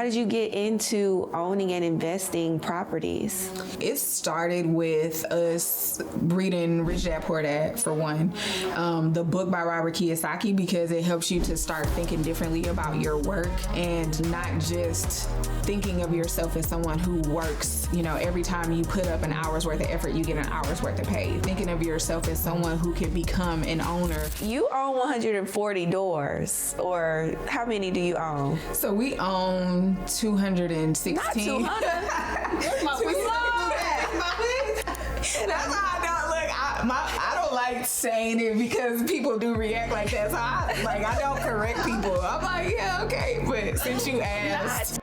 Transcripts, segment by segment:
did you get into owning and investing properties? It started with us reading Rich Dad Poor Dad, for one. The book by Robert Kiyosaki, because it helps you to start thinking differently about your work and not just thinking of yourself as someone who works. You know, every time you put up an hour's worth of effort, you get an hour's worth of pay. Thinking of yourself as someone who can become an owner. You own 140 doors, or how many do you own? So we own 216. Not 200. That's how I don't look. I don't like saying it because people do react like that. So I don't correct people. I'm like, yeah, okay. But since you asked.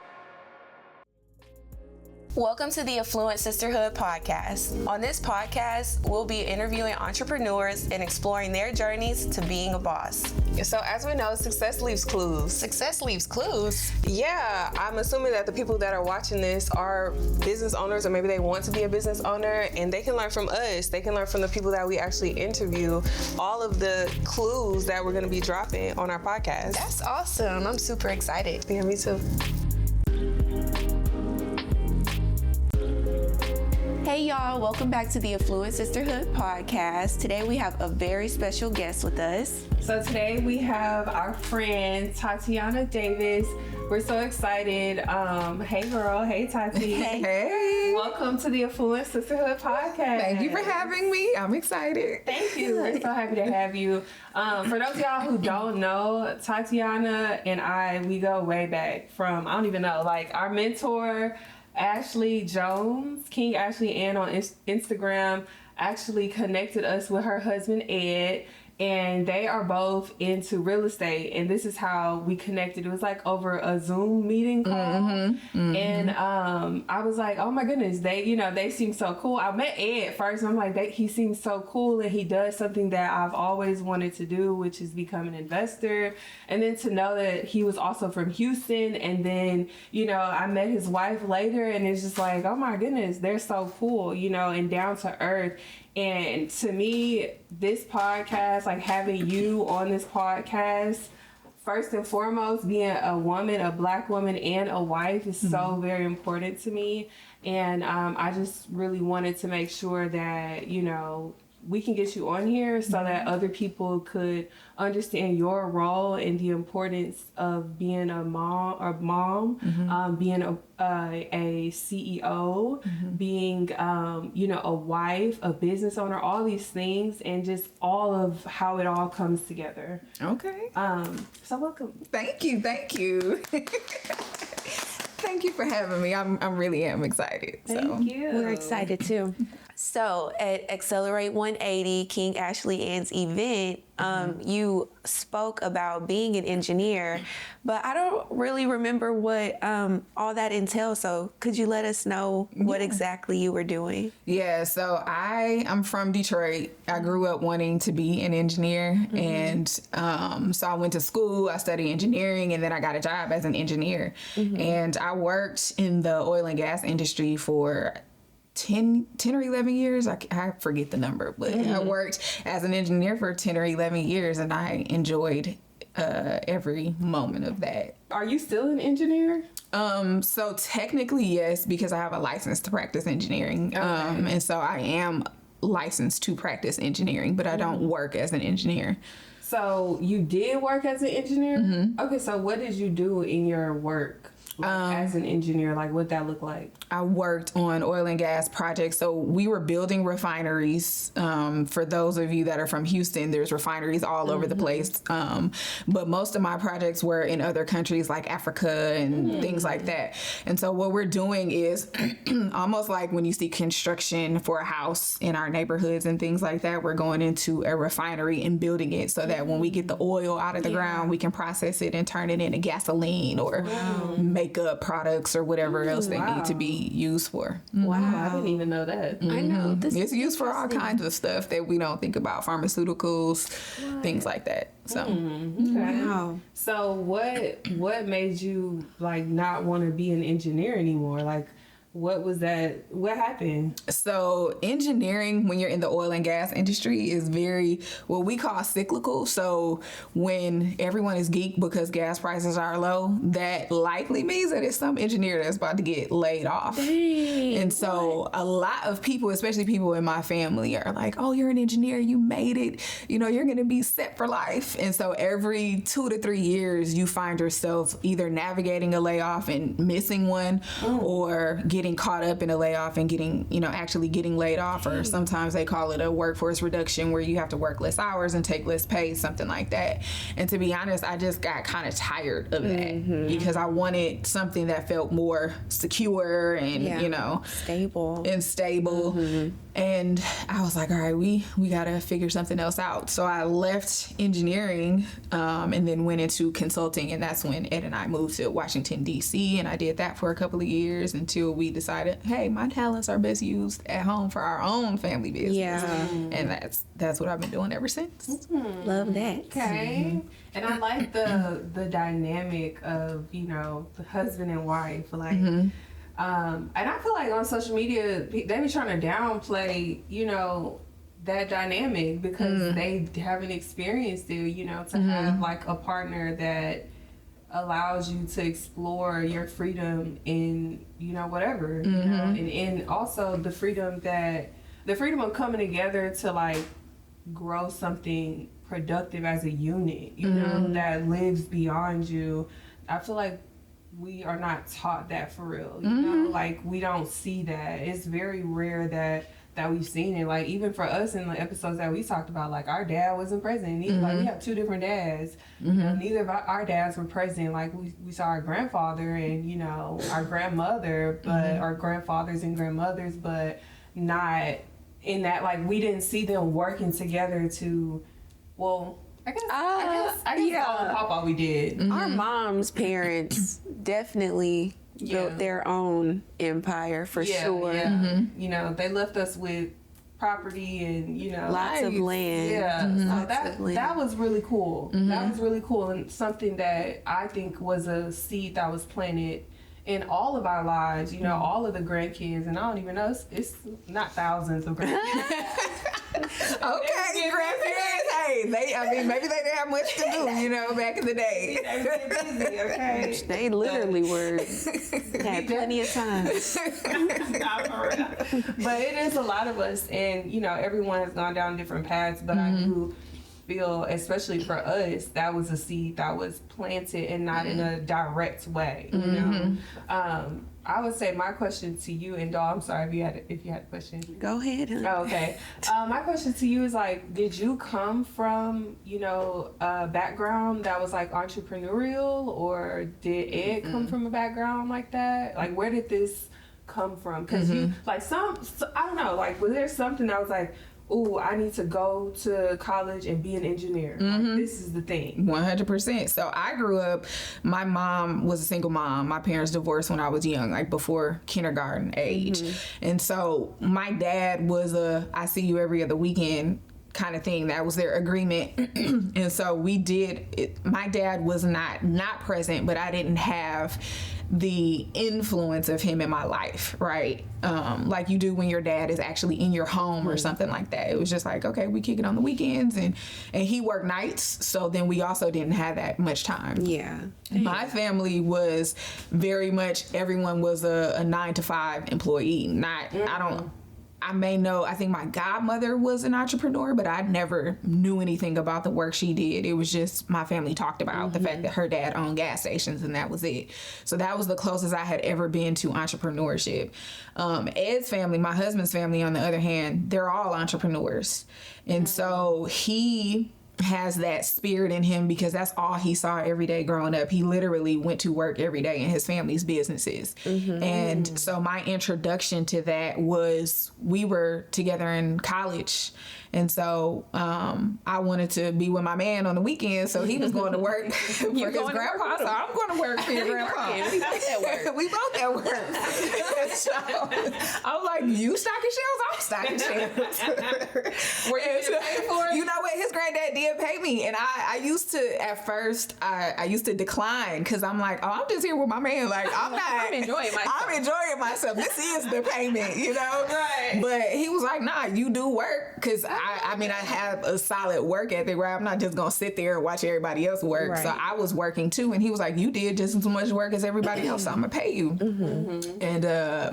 Welcome to the Affluent Sisterhood podcast. On this podcast, we'll be interviewing entrepreneurs and exploring their journeys to being a boss. So as we know, success leaves clues. Success leaves clues? Yeah, I'm assuming that the people that are watching this are business owners, or maybe they want to be a business owner, and they can learn from us. They can learn from the people that we actually interview, all of the clues that we're going to be dropping on our podcast. That's awesome. I'm super excited. Yeah, me too. Hey y'all, welcome back to the Affluent Sisterhood podcast. Today we have a very special guest with us. So today we have our friend Tatiana Davis. We're so excited. Hey girl, hey Tati. Hey. Welcome to the Affluent Sisterhood podcast. Thank you for having me. I'm excited. Thank you. We're so happy to have you. For those of y'all who don't know, Tatiana and I, we go way back from, I don't even know, like our mentor, Ashley Jones, King Ashley Ann on Instagram, actually connected us with her husband Ed, and they are both into real estate, and this is how we connected. It was like over a Zoom meeting call, and I was like, oh my goodness, they seem so cool. I met Ed first, and I'm like, he seems so cool, and he does something that I've always wanted to do, which is become an investor. And then to know that he was also from Houston, and then I met his wife later, and it's just like, oh my goodness, they're so cool, and down to earth. And to me, this podcast, like having you on this podcast, first and foremost, being a woman, a Black woman, and a wife is so very important to me. And I just really wanted to make sure that, we can get you on here so that other people could understand your role and the importance of being a mom, being a CEO, being, a wife, a business owner, all these things, and just all of how it all comes together. Okay. So welcome. Thank you. Thank you for having me. I really am excited. Thank you. We're excited too. So at Accelerate 180, King Ashley Ann's event, you spoke about being an engineer, but I don't really remember what all that entails. So could you let us know what exactly you were doing? Yeah, so I'm from Detroit. I grew up wanting to be an engineer. And so I went to school, I studied engineering, and then I got a job as an engineer. And I worked in the oil and gas industry for 10 or 11 years. I forget the number, but I worked as an engineer for 10 or 11 years, and I enjoyed every moment of that. Are you still an engineer? So technically, yes, because I have a license to practice engineering. And so I am licensed to practice engineering, but I don't work as an engineer. So you did work as an engineer? Okay, so what did you do in your work? As an engineer, like what that look like? I worked on oil and gas projects. So we were building refineries. For those of you that are from Houston, there's refineries all over the place. But most of my projects were in other countries like Africa and things like that. And so what we're doing is almost like when you see construction for a house in our neighborhoods and things like that, we're going into a refinery and building it so that when we get the oil out of the ground, we can process it and turn it into gasoline or makeup products or whatever else they need to be used for. Wow, I didn't even know that. I know. It's used for all kinds of stuff that we don't think about, pharmaceuticals, things like that. So, Wow. So what made you like not want to be an engineer anymore? Like, what was that? What happened? So engineering, when you're in the oil and gas industry, is very what we call cyclical. So when everyone is geeked because gas prices are low, that likely means that it's some engineer that's about to get laid off. Dang, and so a lot of people, especially people in my family, are like, oh, you're an engineer, you made it, you know, you're going to be set for life. And so every 2 to 3 years, you find yourself either navigating a layoff and missing one, or getting caught up in a layoff and actually getting laid off, or sometimes they call it a workforce reduction, where you have to work less hours and take less pay, something like that. And to be honest, I just got kind of tired of that because I wanted something that felt more secure and, stable. And I was like, all right, we got to figure something else out. So I left engineering and then went into consulting. And that's when Ed and I moved to Washington, D.C. And I did that for a couple of years until we decided, hey, my talents are best used at home for our own family business. Yeah. And that's what I've been doing ever since. Love that. Okay. And I like the dynamic of, the husband and wife. Like, and I feel like on social media, they be trying to downplay, that dynamic because they haven't experienced it, to have like a partner that allows you to explore your freedom in, whatever, and also the freedom of coming together to like grow something productive as a unit, that lives beyond you. I feel like we are not taught that for real, like we don't see that. It's very rare that we've seen it. Like even for us in the episodes that we talked about, like our dad wasn't present. Like we have 2 different dads. Neither of our dads were present. Like we saw our grandfather and our grandmother, but our grandfathers and grandmothers, but not in that. Like we didn't see them working together to. Well, I guess Mom and Papa we did. Our mom's parents definitely built their own empire for sure. Yeah. They left us with property and lots of land. Yeah, so that was really cool. That was really cool, and something that I think was a seed that was planted in all of our lives. All of the grandkids, and I don't even know, it's not thousands of grandkids. Okay, grandparents. Hey, maybe they didn't have much to do, back in the day. They were busy, okay? They literally had plenty of time. Not for real. But it is a lot of us, and everyone has gone down different paths. But I do feel, especially for us, that was a seed that was planted and not in a direct way. I would say my question to you, and Dahl, I'm sorry if you had a question. Go ahead. Honey. Oh, okay. My question to you is like, did you come from a background that was like entrepreneurial, or did Ed come from a background like that? Like, where did this come from? Because you like I don't know. Like, was there something that was like, ooh, I need to go to college and be an engineer. Like, this is the thing. 100%. So I grew up, my mom was a single mom. My parents divorced when I was young, like before kindergarten age. And so my dad was I see you every other weekend kind of thing. That was their agreement. And so we did it. My dad was not present, but I didn't have the influence of him in my life, right? Like you do when your dad is actually in your home or something like that. It was just like, okay, we kick it on the weekends, and he worked nights, so then we also didn't have that much time. Yeah. My family was very much, everyone was a 9-to-5 employee. I think my godmother was an entrepreneur, but I never knew anything about the work she did. It was just my family talked about the fact that her dad owned gas stations, and that was it. So that was the closest I had ever been to entrepreneurship. Ed's family, my husband's family, on the other hand, they're all entrepreneurs. And so he has that spirit in him because that's all he saw every day growing up. He literally went to work every day in his family's businesses. And so my introduction to that was, we were together in college, And so I wanted to be with my man on the weekend, so he was going to work for his grandpa, so I'm going to work for your grandpa. We both at work. We both at work. So I was like, you stocking shelves? I'm stocking shelves. Were you getting paid for it? You know what? His granddad did pay me. And I used to, at first, I used to decline because I'm like, oh, I'm just here with my man. Like, I'm enjoying myself. This is the payment, you know? Right. But he was like, nah, you do work. Because I have a solid work ethic where I'm not just going to sit there and watch everybody else work. Right. So I was working too. And he was like, you did just as much work as everybody else, so I'm going to pay you. And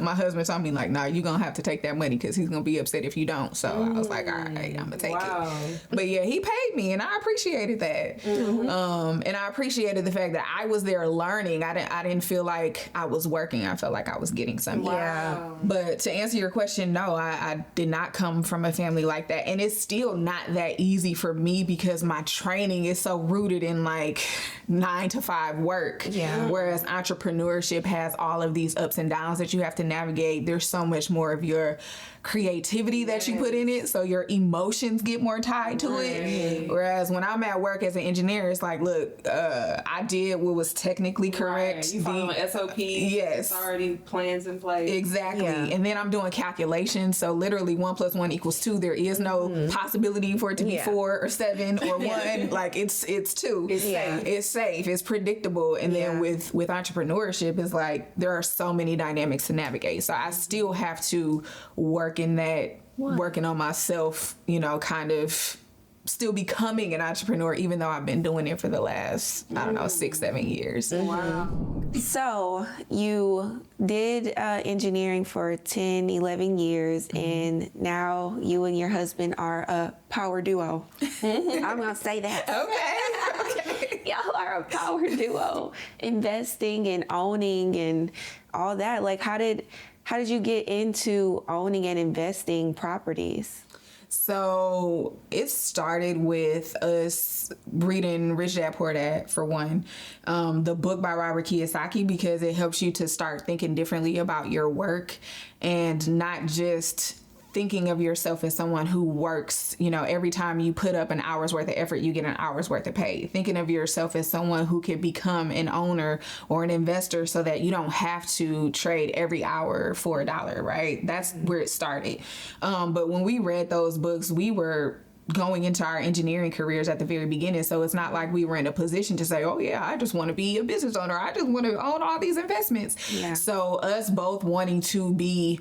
my husband told me, like, nah, you're going to have to take that money because he's going to be upset if you don't. So I was like, all right, I'm going to take it. But yeah, he paid me and I appreciated that. And I appreciated the fact that I was there learning. I didn't feel like I was working. I felt like I was getting something. Yeah. But to answer your question, no, I did not come from a family like that. And it's still not that easy for me because my training is so rooted in like 9-to-5 work. Yeah. Whereas entrepreneurship has all of these ups and downs that you have to navigate. There's so much more of your creativity that you put in it, so your emotions get more tied to it. Whereas when I'm at work as an engineer, it's like, look, I did what was technically correct. Right. You follow an SOP. Yes. It's already plans in place. Exactly. Yeah. And then I'm doing calculations, so literally 1 + 1 = 2. There is no possibility for it to be 4 or 7 or 1. Like it's 2. It's safe. It's safe. It's predictable. And then with entrepreneurship, it's like there are so many dynamics to navigate. So I still have to work in that, working on myself, you know, kind of still becoming an entrepreneur, even though I've been doing it for the last, 6-7 years. Wow. So you did engineering for 10-11 years, and now you and your husband are a power duo. I'm gonna say that. Okay. Y'all are a power duo, investing and owning and all that. Like, how did you get into owning and investing properties? So it started with us reading Rich Dad Poor Dad, for one, the book by Robert Kiyosaki, because it helps you to start thinking differently about your work and not just thinking of yourself as someone who works, you know, every time you put up an hour's worth of effort, you get an hour's worth of pay. Thinking of yourself as someone who could become an owner or an investor so that you don't have to trade every hour for $1, right? That's where it started. But when we read those books, we were going into our engineering careers at the very beginning. So it's not like we were in a position to say, oh yeah, I just want to be a business owner. I just want to own all these investments. Yeah. So us both wanting to be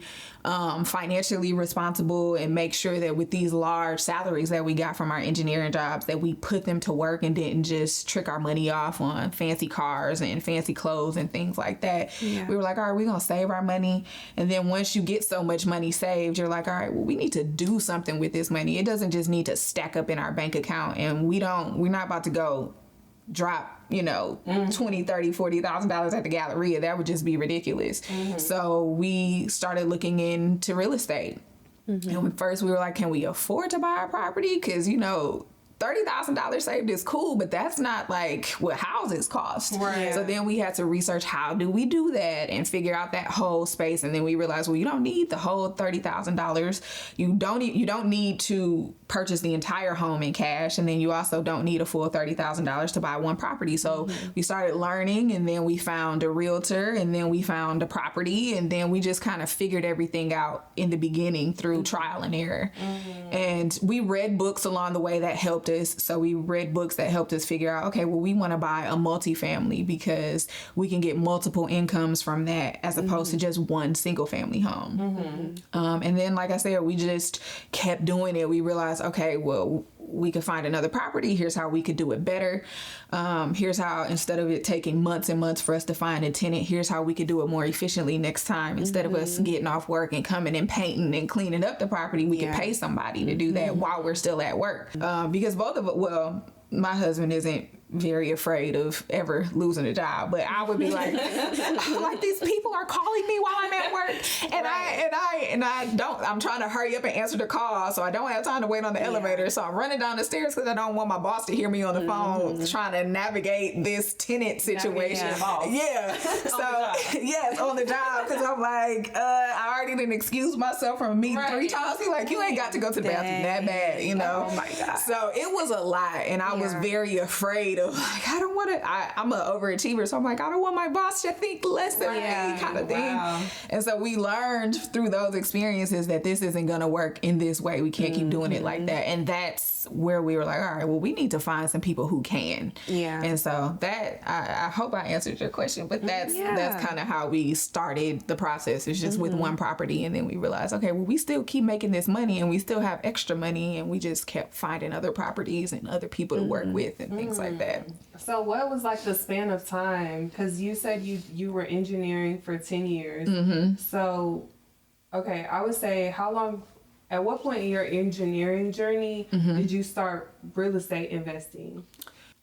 financially responsible and make sure that with these large salaries that we got from our engineering jobs, that we put them to work and didn't just trick our money off on fancy cars and fancy clothes and things like that. Yeah. We were like, all right, we're going to save our money. And then once you get so much money saved, you're like, all right, well, we need to do something with this money. It doesn't just need to stack up in our bank account, and we're not about to go drop, you know, $20,000, $30,000, $40,000 at the Galleria. That would just be ridiculous. So we started looking into real estate. And first we were like, can we afford to buy a property? Because, you know, $30,000 saved is cool, but that's not like what houses cost. Right. So then we had to research, how do we do that, and figure out that whole space. And then we realized, well, you don't need the whole $30,000. You don't need to purchase the entire home in cash, and then you also don't need a full $30,000 to buy one property. So we started learning, and then we found a realtor, and then we found a property, and then we just kind of figured everything out in the beginning through trial and error. And we read books along the way that helped us. So we read books that helped us figure out, okay, well, we want to buy a multifamily because we can get multiple incomes from that as opposed to just one single family home. And then, like I said, we just kept doing it. We realized, okay, well, we could find another property. Here's how we could do it better. Here's how, instead of it taking months and months for us to find a tenant, here's how we could do it more efficiently next time. Instead of us getting off work and coming and painting and cleaning up the property, we could pay somebody to do that while we're still at work. Because both of us, well, my husband isn't very afraid of ever losing a job, but I would be like, like, these people are calling me while I'm at work, and I'm trying to hurry up and answer the call, so I don't have time to wait on the elevator. So I'm running down the stairs because I don't want my boss to hear me on the phone trying to navigate this tenant situation. So Yes, on the job, because I'm like, I already didn't excuse myself from meeting 3 times. He's like, you ain't got to go to the bathroom that bad, you know? Oh my God. So it was a lot, and I was very afraid of, like, I don't want to, I'm an overachiever, so I'm like, I don't want my boss to think less than me, kind of thing. Wow. And so we learned through those experiences that this isn't going to work in this way. We can't keep doing it like that. And that's where we were like, all right, well, we need to find some people who can. Yeah. And so that, I hope I answered your question, but that's kind of how we started the process. It's just with one property, and then we realized, okay, well, we still keep making this money, and we still have extra money, and we just kept finding other properties and other people to work with and things like that. So what was like the span of time? Because you said you were engineering for 10 years. So, okay, I would say at what point in your engineering journey did you start real estate investing?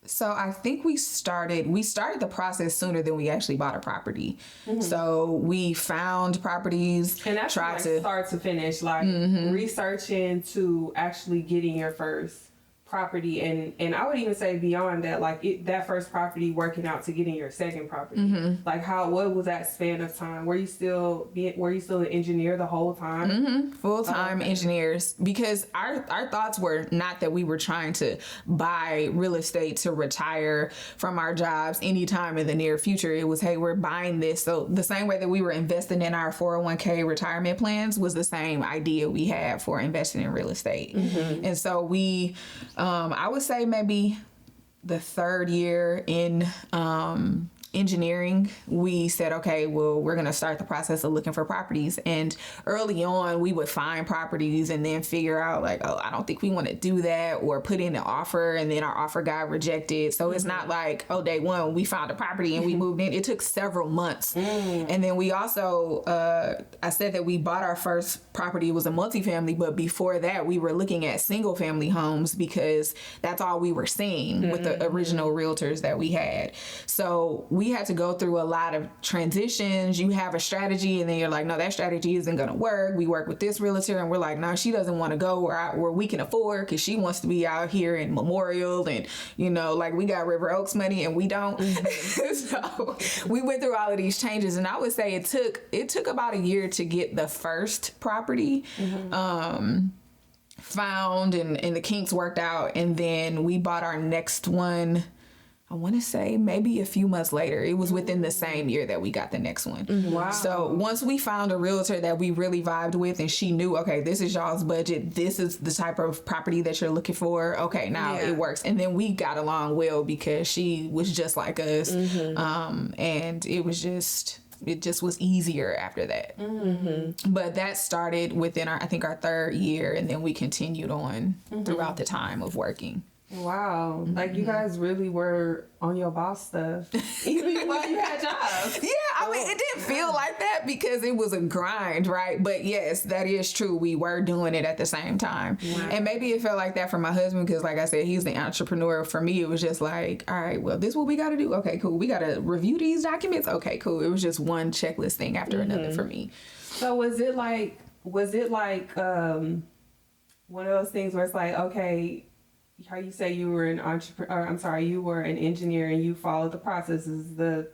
So I think we started the process sooner than we actually bought a property. So we found properties, And that's like start to finish, like researching to actually getting your first property, and I would even say beyond that, like that first property working out to getting your second property. Like what was that span of time? Were you still an engineer the whole time? Full-time engineers, because our thoughts were not that we were trying to buy real estate to retire from our jobs anytime in the near future. It was, hey, we're buying this. So the same way that we were investing in our 401k retirement plans was the same idea we had for investing in real estate. And so we I would say maybe the 3rd year in engineering, we said, okay, well, we're going to start the process of looking for properties. And early on, we would find properties and then figure out like, oh, I don't think we want to do that, or put in an offer and then our offer got rejected. So it's not like, oh, day one, we found a property and we moved in. It took several months. And then we also, I said that we bought our first property. It was a multifamily, but before that, we were looking at single family homes because that's all we were seeing with the original realtors that we had. So we had to go through a lot of transitions. You have a strategy and then you're like, no, that strategy isn't going to work. We work with this realtor and we're like, no, she doesn't want to go where we can afford, because she wants to be out here in Memorial, and, you know, like we got River Oaks money and we don't. So we went through all of these changes, and I would say it took about a year to get the first property found and the kinks worked out. And then we bought our next one, I want to say maybe a few months later. It was within the same year that we got the next one. Wow. So once we found a realtor that we really vibed with, and she knew, okay, this is y'all's budget, this is the type of property that you're looking for, okay, now it works. And then we got along well because she was just like us. And it just was easier after that. But that started within our 3rd year, and then we continued on throughout the time of working. Wow. Like you guys really were on your boss stuff even while you had jobs. Yeah, I mean, it didn't feel like that because it was a grind, right? But yes, that is true. We were doing it at the same time. Wow. And maybe it felt like that for my husband because, like I said, he's the entrepreneur. For me, it was just like, all right, well, this is what we got to do. Okay, cool. We got to review these documents. Okay, cool. It was just one checklist thing after another for me. So was it like one of those things where it's like, okay, how you say you were you were an engineer and you followed the processes, the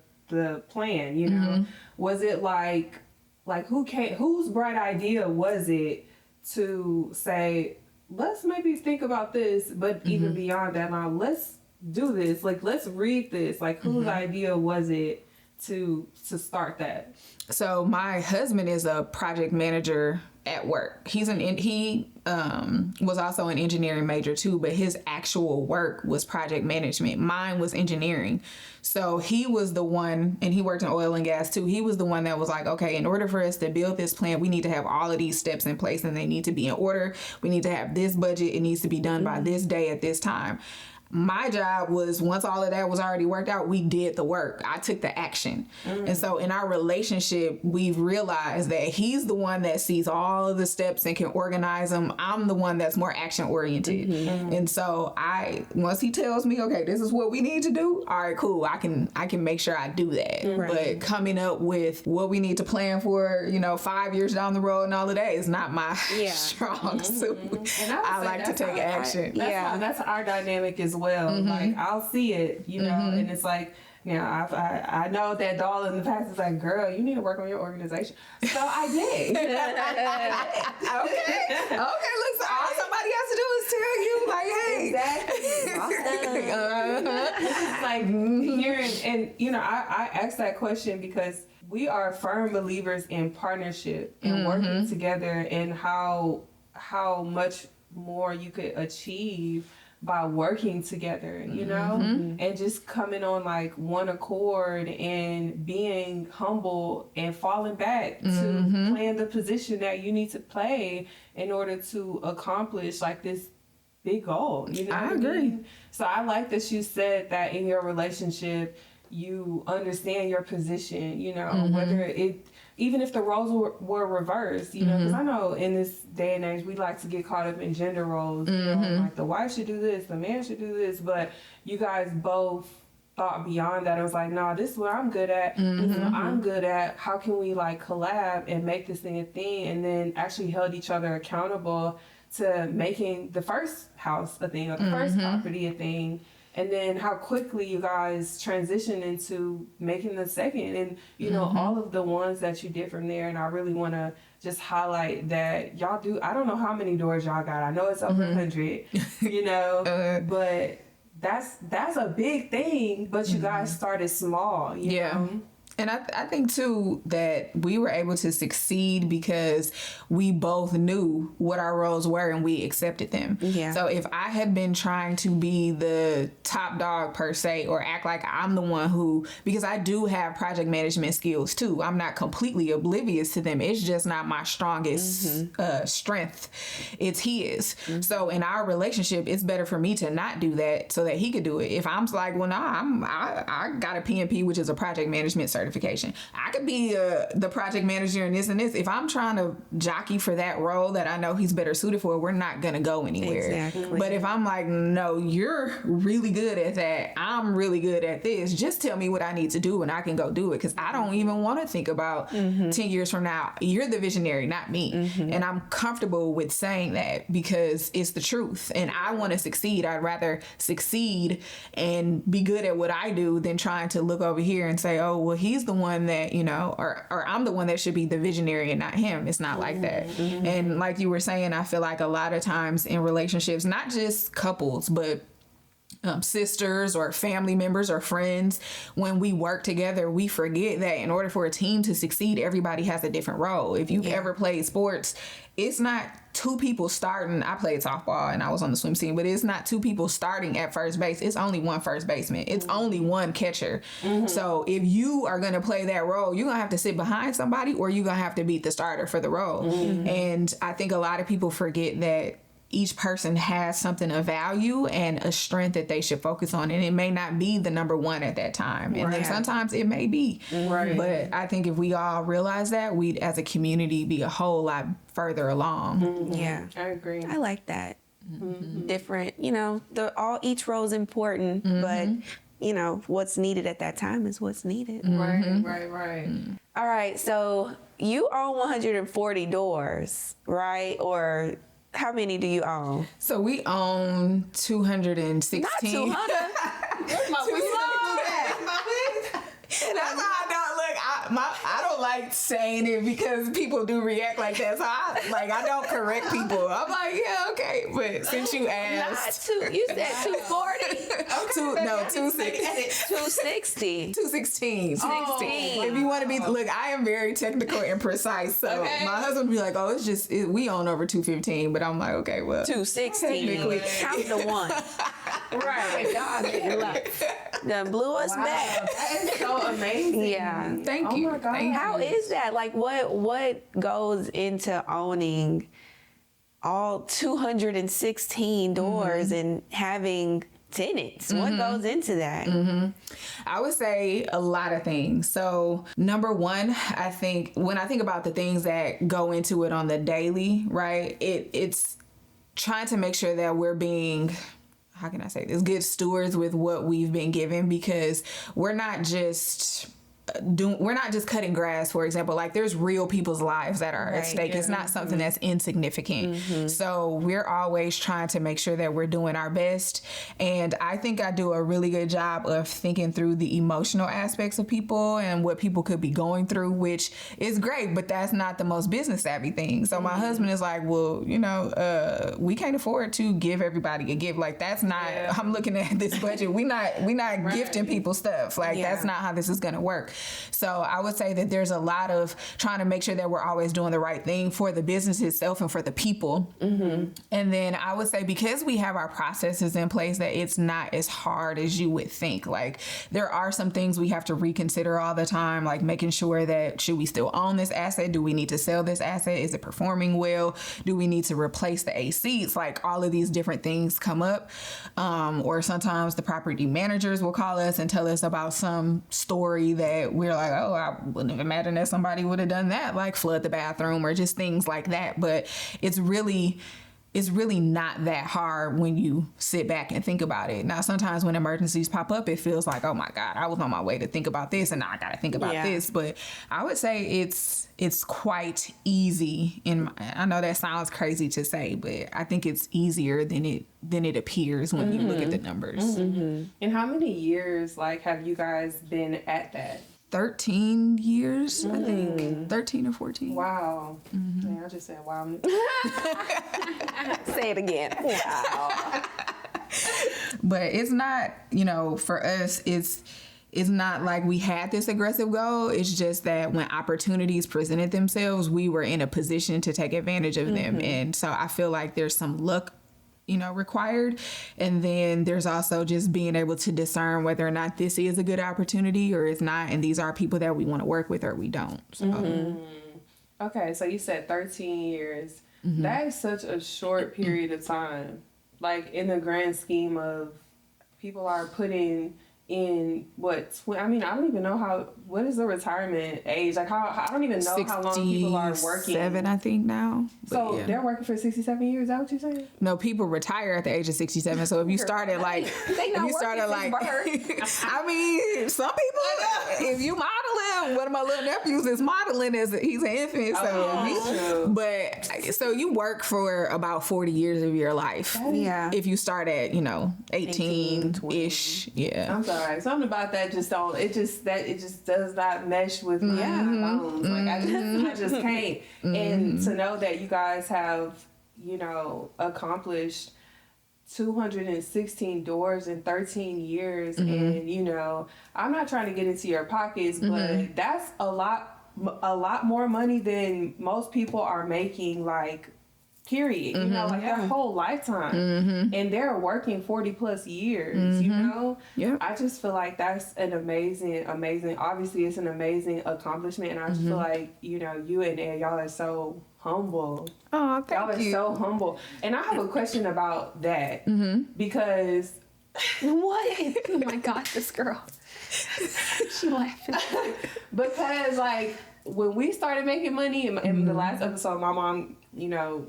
plan, you know? Was it like whose bright idea was it to say, let's maybe think about this, but even beyond that, now let's do this, like let's read this, like whose idea was it to start that? So my husband is a project manager at work. He was also an engineering major too, but his actual work was project management. Mine was engineering. So he was the one, and he worked in oil and gas too. He was the one that was like, okay, in order for us to build this plan, we need to have all of these steps in place and they need to be in order. We need to have this budget. It needs to be done by this day at this time. My job was, once all of that was already worked out, we did the work. I took the action. And so in our relationship, we've realized that he's the one that sees all of the steps and can organize them. I'm the one that's more action oriented. And so once he tells me, okay, this is what we need to do, all right, cool. I can make sure I do that. But coming up with what we need to plan for, 5 years down the road and all of that is not my strong suit. And I like to take action. That's our dynamic as well. Like I'll see it, and it's like I know that Dahl in the past is like, girl, you need to work on your organization. So I did. Okay. Look, so all somebody has to do is tell you, like, hey. Exactly. Like hearing, and I asked that question because we are firm believers in partnership and working together, and how much more you could achieve by working together, and just coming on like one accord and being humble and falling back to playing the position that you need to play in order to accomplish like this big goal. I agree. So I like that you said that in your relationship, you understand your position, whether even if the roles were reversed, because I know in this day and age, we like to get caught up in gender roles, like the wife should do this, the man should do this, but you guys both thought beyond that. It was like, no, this is what I'm good at, this is what I'm good at, how can we like collab and make this thing a thing, and then actually held each other accountable to making the first house a thing, or the first property a thing. And then how quickly you guys transitioned into making the second, and all of the ones that you did from there. And I really want to just highlight that y'all do. I don't know how many doors y'all got. I know it's over 100, but that's a big thing. But you guys started small, you know? And I think, too, that we were able to succeed because we both knew what our roles were and we accepted them. Yeah. So if I had been trying to be the top dog, per se, or act like I'm the one who, because I do have project management skills, too. I'm not completely oblivious to them. It's just not my strongest strength. It's his. So in our relationship, it's better for me to not do that so that he could do it. If I'm like, well, I got a PMP, which is a project management certification. I could be the project manager and this and this. If I'm trying to jockey for that role that I know he's better suited for, we're not going to go anywhere. Exactly. But if I'm like, no, you're really good at that, I'm really good at this, just tell me what I need to do and I can go do it, because I don't even want to think about 10 years from now. You're the visionary, not me. And I'm comfortable with saying that because it's the truth. And I want to succeed. I'd rather succeed and be good at what I do than trying to look over here and say, oh, well, he's the one that, or I'm the one that should be the visionary and not him. It's not like that. And like you were saying, I feel like a lot of times in relationships, not just couples, but sisters or family members or friends, when we work together, we forget that in order for a team to succeed, everybody has a different role. If you've ever played sports, it's not two people starting. I played softball and I was on the swim team, but it's not two people starting at first base. It's only one first baseman. It's only one catcher. So if you are going to play that role, you're going to have to sit behind somebody, or you're going to have to beat the starter for the role. And I think a lot of people forget that each person has something of value and a strength that they should focus on. And it may not be the number one at that time. And then sometimes it may be. Right. But I think if we all realize that, we'd, as a community, be a whole lot further along. Yeah. I agree. I like that. Different, each role is important, but what's needed at that time is what's needed. Right. All right. So you own 140 doors, right? Or how many do you own? So we own 216. Not 200. Where's my wig? That's how I don't look. I don't like saying it because people do react like that. So I don't correct people. I'm like, yeah, okay. But since you asked, You said 240. No, 260. 260. 216. Oh. If you want to be, look, I am very technical and precise. So my husband would be like, oh, it's just we own over 215. But I'm like, okay, well, 216. Count the one. Right. God, done blew us back. That is so amazing. Yeah. Thank you. My God. Thank How you. is that? Like, what goes into owning all 216 doors and having tenants? What goes into that? I would say a lot of things. So number one, I think when I think about the things that go into it on the daily, right, it's trying to make sure that we're being, how can I say this, good stewards with what we've been given, because we're not just we're not just cutting grass, for example. Like, there's real people's lives that are at stake. It's not something that's insignificant. So we're always trying to make sure that we're doing our best. And I think I do a really good job of thinking through the emotional aspects of people and what people could be going through, which is great, but that's not the most business savvy thing. So my husband is like, well, you know, we can't afford to give everybody a gift. Like, that's not, I'm looking at this budget. We not gifting people stuff. Like, that's not how this is going to work. So I would say that there's a lot of trying to make sure that we're always doing the right thing for the business itself and for the people. And then I would say, because we have our processes in place, that it's not as hard as you would think. Like, there are some things we have to reconsider all the time, like making sure that, should we still own this asset? Do we need to sell this asset? Is it performing well? Do we need to replace the AC? It's like all of these different things come up. Or sometimes the property managers will call us and tell us about some story that we're like, oh, I wouldn't have imagined that somebody would have done that, like flood the bathroom or just things like that. But it's really not that hard when you sit back and think about it. Now, sometimes when emergencies pop up, it feels like, oh my God, I was on my way to think about this and now I got to think about this. But I would say it's quite easy. I know that sounds crazy to say, but I think it's easier than it appears when you look at the numbers. And how many years, like, have you guys been at that? 13 years, I think. 13 or 14. Wow. Yeah, I just said wow. Say it again. Wow. But it's not, you know, for us, it's not like we had this aggressive goal. It's just that when opportunities presented themselves, we were in a position to take advantage of them. And so I feel like there's some luck, you know, required. And then there's also just being able to discern whether or not this is a good opportunity or it's not. And these are people that we want to work with or we don't. So. Okay, so you said 13 years. That is such a short period of time. Like, in the grand scheme of people are putting in I don't even know what is the retirement age? Like, I don't even know how long people are working. 67, I think now. So they're working for 67 years, is that what you're saying? No, people retire at the age of 67. So if you started like, I mean, some people, if you modeling, one of my little nephews is modeling he's an infant. So you work for about 40 years of your life. If you start at, 18-ish. Yeah. I'm sorry. Something about that just does not mesh with my bones. Like, I just can't. And to know that you guys have, accomplished 216 doors in 13 years, and I'm not trying to get into your pockets, but that's a lot more money than most people are making, like, period. Their whole lifetime, and they're working 40 plus years. I just feel like that's an amazing obviously it's an amazing accomplishment, and I just feel like you and Ed, y'all are so humble. Oh, thank you. Y'all are so humble. And I have a question about that, because what? Oh my God, this girl. She laughing. Because, like, when we started making money in the last episode, my mom,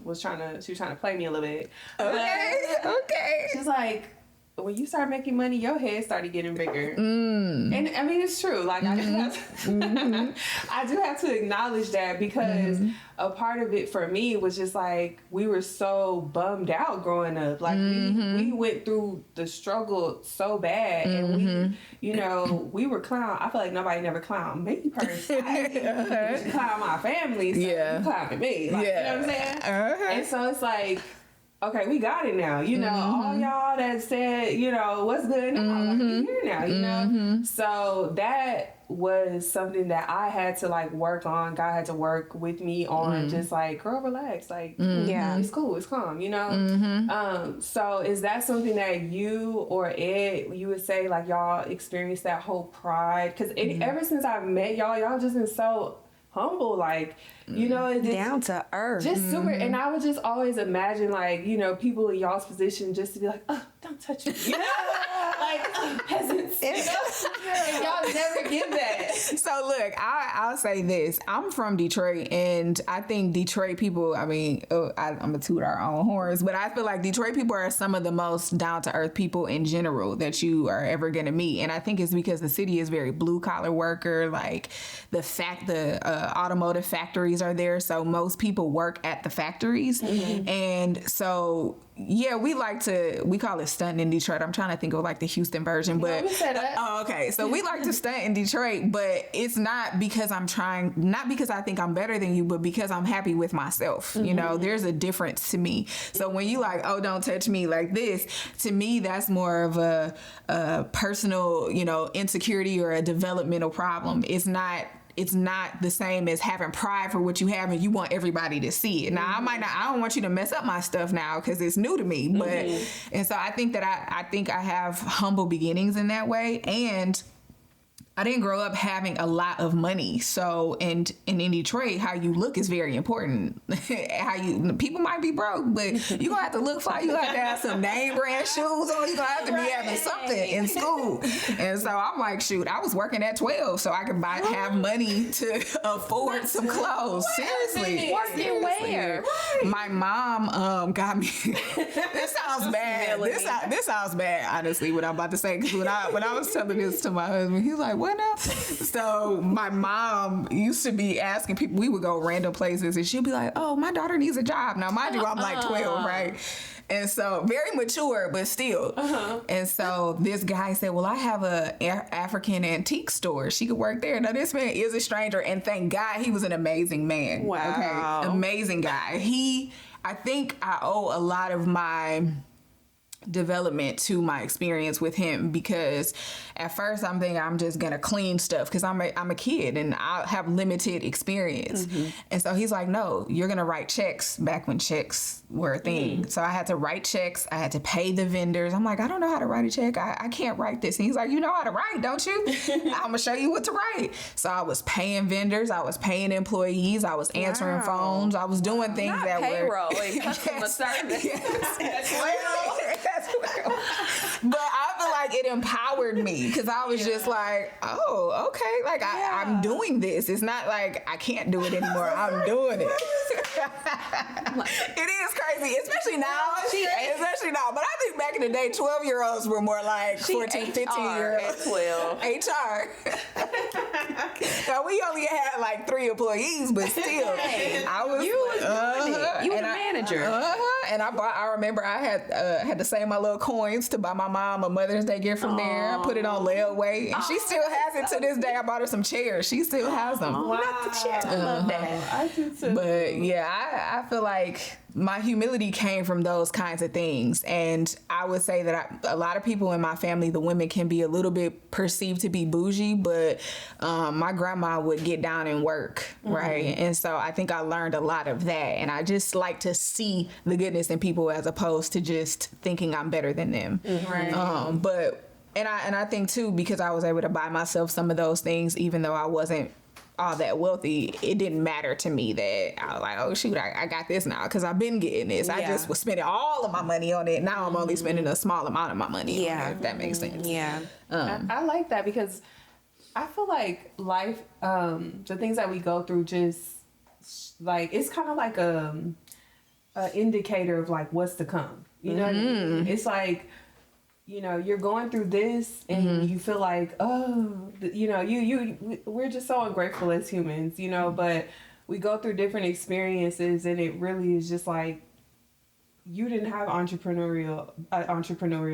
was trying to play me a little bit. Okay. She's like, when you start making money, your head started getting bigger. And I mean, it's true. Like, I do have to acknowledge that, because a part of it for me was just like, we were so bummed out growing up. Like, we went through the struggle so bad, and we were clown. I feel like nobody never clowned me personally. You clown my family, so you clowning me. Like, you know what I'm saying? And so it's like, okay, we got it now. All y'all that said, what's good now? Like, we here now, So that was something that I had to, like, work on. God had to work with me on, just like, girl, relax. Like, it's cool, it's calm, So is that something that you or Ed, you would say, like, y'all experienced that whole pride? Because ever since I've met y'all just been so humble, like, down to earth, just super. And I would just always imagine, like, people in y'all's position just to be like, oh, don't touch me, like, peasants, us. Y'all never give that. So look, I'll say this. I'm from Detroit, and I think Detroit people, I'm going to toot our own horns, but I feel like Detroit people are some of the most down-to-earth people in general that you are ever going to meet. And I think it's because the city is very blue-collar worker. Like, the automotive factories are there, so most people work at the factories. And so, yeah, we call it stunting in Detroit. I'm trying to think of like the Houston version, but okay. So we like to stunt in Detroit, but it's not because not because I think I'm better than you, but because I'm happy with myself. You know, there's a difference to me. So when you like, oh, don't touch me like this, to me, that's more of a personal, insecurity or a developmental problem. It's not the same as having pride for what you have and you want everybody to see it. Now, I don't want you to mess up my stuff now because it's new to me. But, and so I think that I have humble beginnings in that way. And I didn't grow up having a lot of money. So, and in Detroit, how you look is very important. People might be broke, but you're going to have to look fly. You're going to have to have some name brand shoes on. You're going to have to be having something in school. And so I'm like, shoot, I was working at 12 so I could have money to afford some clothes. Seriously. Working where? My mom got me. This sounds bad. This sounds bad, honestly, what I'm about to say. Because when I was telling this to my husband, he was like, what now? So my mom used to be asking people, we would go random places and she'd be like, oh, my daughter needs a job. Now, mind you, I'm like 12, right? And so very mature, but still. And so this guy said, well, I have a African antique store. She could work there. Now, this man is a stranger, and thank God he was an amazing man. Wow. Okay, amazing guy. I think I owe a lot of my development to my experience with him, because at first I'm thinking I'm just gonna clean stuff because I'm a kid and I have limited experience. And so he's like, no, you're gonna write checks, back when checks were a thing. So I had to write checks. I had to pay the vendors. I'm like, I don't know how to write a check. I can't write this. And he's like, you know how to write, don't you? I'm gonna show you what to write. So I was paying vendors. I was paying employees. I was answering phones. I was doing things Not that payroll were and customer service. But I feel like it empowered me because I was just like, oh, okay, like I'm doing this. It's not like I can't do it anymore. I'm doing it. It is crazy, especially now. But I think back in the day, 12-year-olds were more like 14, 15-year-olds. 12. HR. Now, we only had like 3 employees, but still, I was. You was doing it. You were the manager. And I remember I had to save my little coins to buy my mom a Mother's Day gift from there. I put it on layaway, and she still has it to this day. I bought her some chairs. She still has them. Wow. Not the chair. I love that. I do too. But yeah, I feel like my humility came from those kinds of things. And I would say that a lot of people in my family, the women, can be a little bit perceived to be bougie, but my grandma would get down and work, right? And so I think I learned a lot of that. And I just like to see the goodness in people as opposed to just thinking I'm better than them. Right. And I think too, because I was able to buy myself some of those things, even though I wasn't all that wealthy, it didn't matter to me that I was like, oh shoot, I got this now because I've been getting this. I just was spending all of my money on it. Now I'm only spending a small amount of my money on it, if that makes sense. Yeah. I like that because I feel like life, the things that we go through, just like, it's kind of like a indicator of like what's to come. You know what I mean? It's like, you're going through this and you feel like, we're just so ungrateful as humans, but we go through different experiences and it really is just like, you didn't have entrepreneurial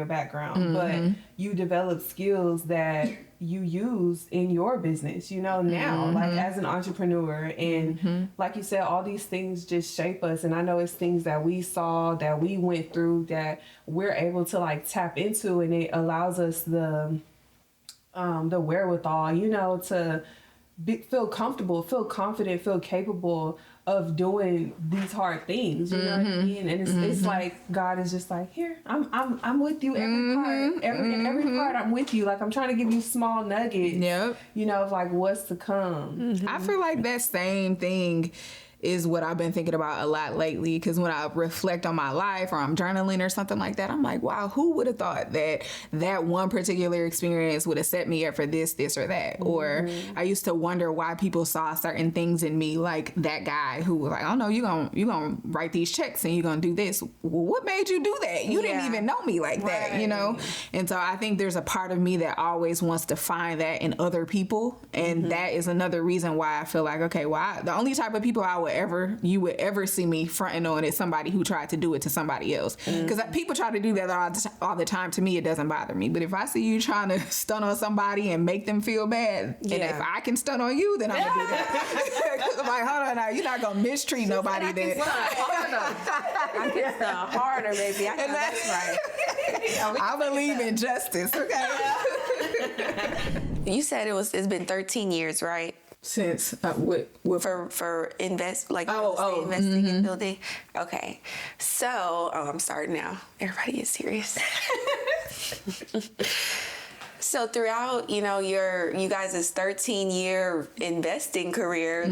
background, but you developed skills that you use in your business, now, like as an entrepreneur. And like you said, all these things just shape us. And I know it's things that we saw, that we went through, that we're able to like tap into, and it allows us the wherewithal, to feel comfortable, feel confident, feel capable of doing these hard things, you know what I mean? And it's like God is just like, here, I'm with you every part, every part I'm with you. Like I'm trying to give you small nuggets, of like what's to come. I feel like that same thing is what I've been thinking about a lot lately. Because when I reflect on my life or I'm journaling or something like that, I'm like, wow, who would have thought that one particular experience would have set me up for this or that? Or I used to wonder why people saw certain things in me, like that guy who was like, oh no, you gonna write these checks and you're gonna do this. Well, what made you do that? You didn't even know me like that, you know? And so I think there's a part of me that always wants to find that in other people. And that is another reason why I feel like, okay, well, the only type of people you would ever see me fronting on is somebody who tried to do it to somebody else. Because people try to do that all the time. To me, it doesn't bother me. But if I see you trying to stunt on somebody and make them feel bad, and if I can stunt on you, then I'm gonna do that. I'm like, hold on now, you're not gonna mistreat nobody then. I can stunt harder, baby. I know that's right. I believe in justice, okay? You said it's been 13 years, right? Since what for investing in building. Okay, so I'm starting now. Everybody is serious. So throughout, you guys' 13-year investing career,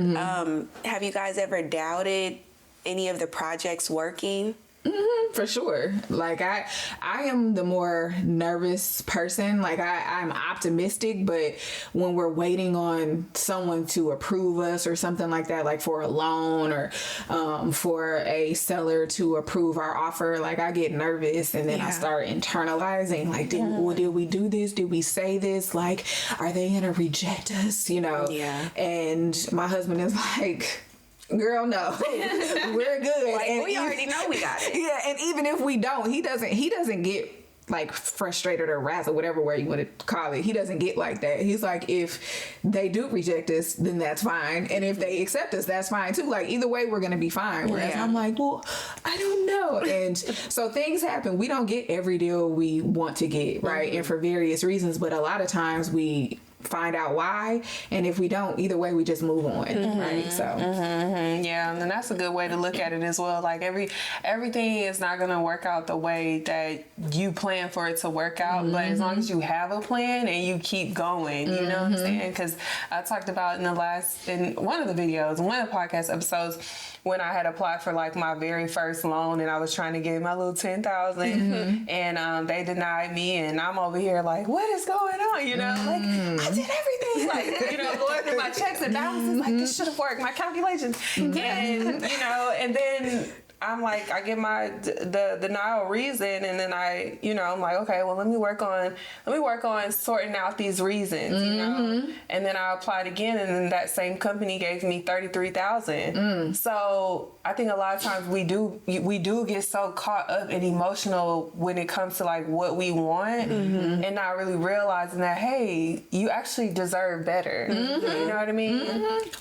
have you guys ever doubted any of the projects working? For sure. Like I am the more nervous person. Like I'm optimistic, but when we're waiting on someone to approve us or something like that, like for a loan or for a seller to approve our offer, like I get nervous and then I start internalizing like, did we do this? Did we say this? Like, are they gonna reject us? Yeah. And my husband is like, girl, no, we're good. Like, and we already know we got it. Yeah, and even if we don't, he doesn't get like frustrated or wrath or whatever way you want to call it. He doesn't get like that. He's like, if they do reject us, then that's fine, and if they accept us, that's fine too. Like either way, we're gonna be fine. Whereas I'm like, well, I don't know. And so things happen. We don't get every deal we want to get, right? And for various reasons, but a lot of times we find out why, and if we don't, either way we just move on, right? So yeah, and that's a good way to look at it as well. Like everything is not gonna work out the way that you plan for it to work out, but as long as you have a plan and you keep going, you know what I'm saying? Because I talked about in one of the videos, one of the podcast episodes, when I had applied for like my very first loan and I was trying to get my little $10,000 and they denied me, and I'm over here like, what is going on? Like I did everything, like, going through my checks and balances, like this should have worked, my calculations, and and then I'm like, I get the denial reason, and then I'm like, okay, well, let me work on sorting out these reasons, and then I applied again, and then that same company gave me $33,000. So I think a lot of times we do get so caught up and emotional when it comes to like what we want, and not really realizing that, hey, you actually deserve better. You know what I mean?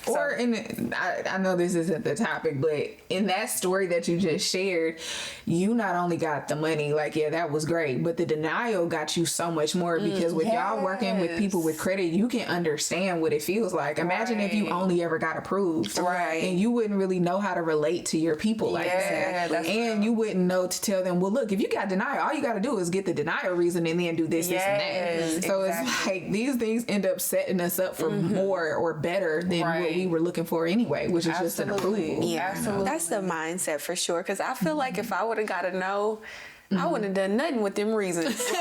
So, or I know this isn't the topic, but in that story that you just shared, you not only got the money, like, yeah, that was great, but the denial got you so much more, because with y'all working with people with credit, you can understand what it feels like. Imagine if you only ever got approved, and you wouldn't really know how to relate to your people like that, and you wouldn't know to tell them, well, look, if you got denial, all you got to do is get the denial reason and then do this, this, and that. So it's like these things end up setting us up for more or better than what we were looking for anyway, which is just an approval. Yeah, absolutely. That's the mindset for sure. Because I feel like if I would have got a no, I wouldn't have done nothing with them reasons.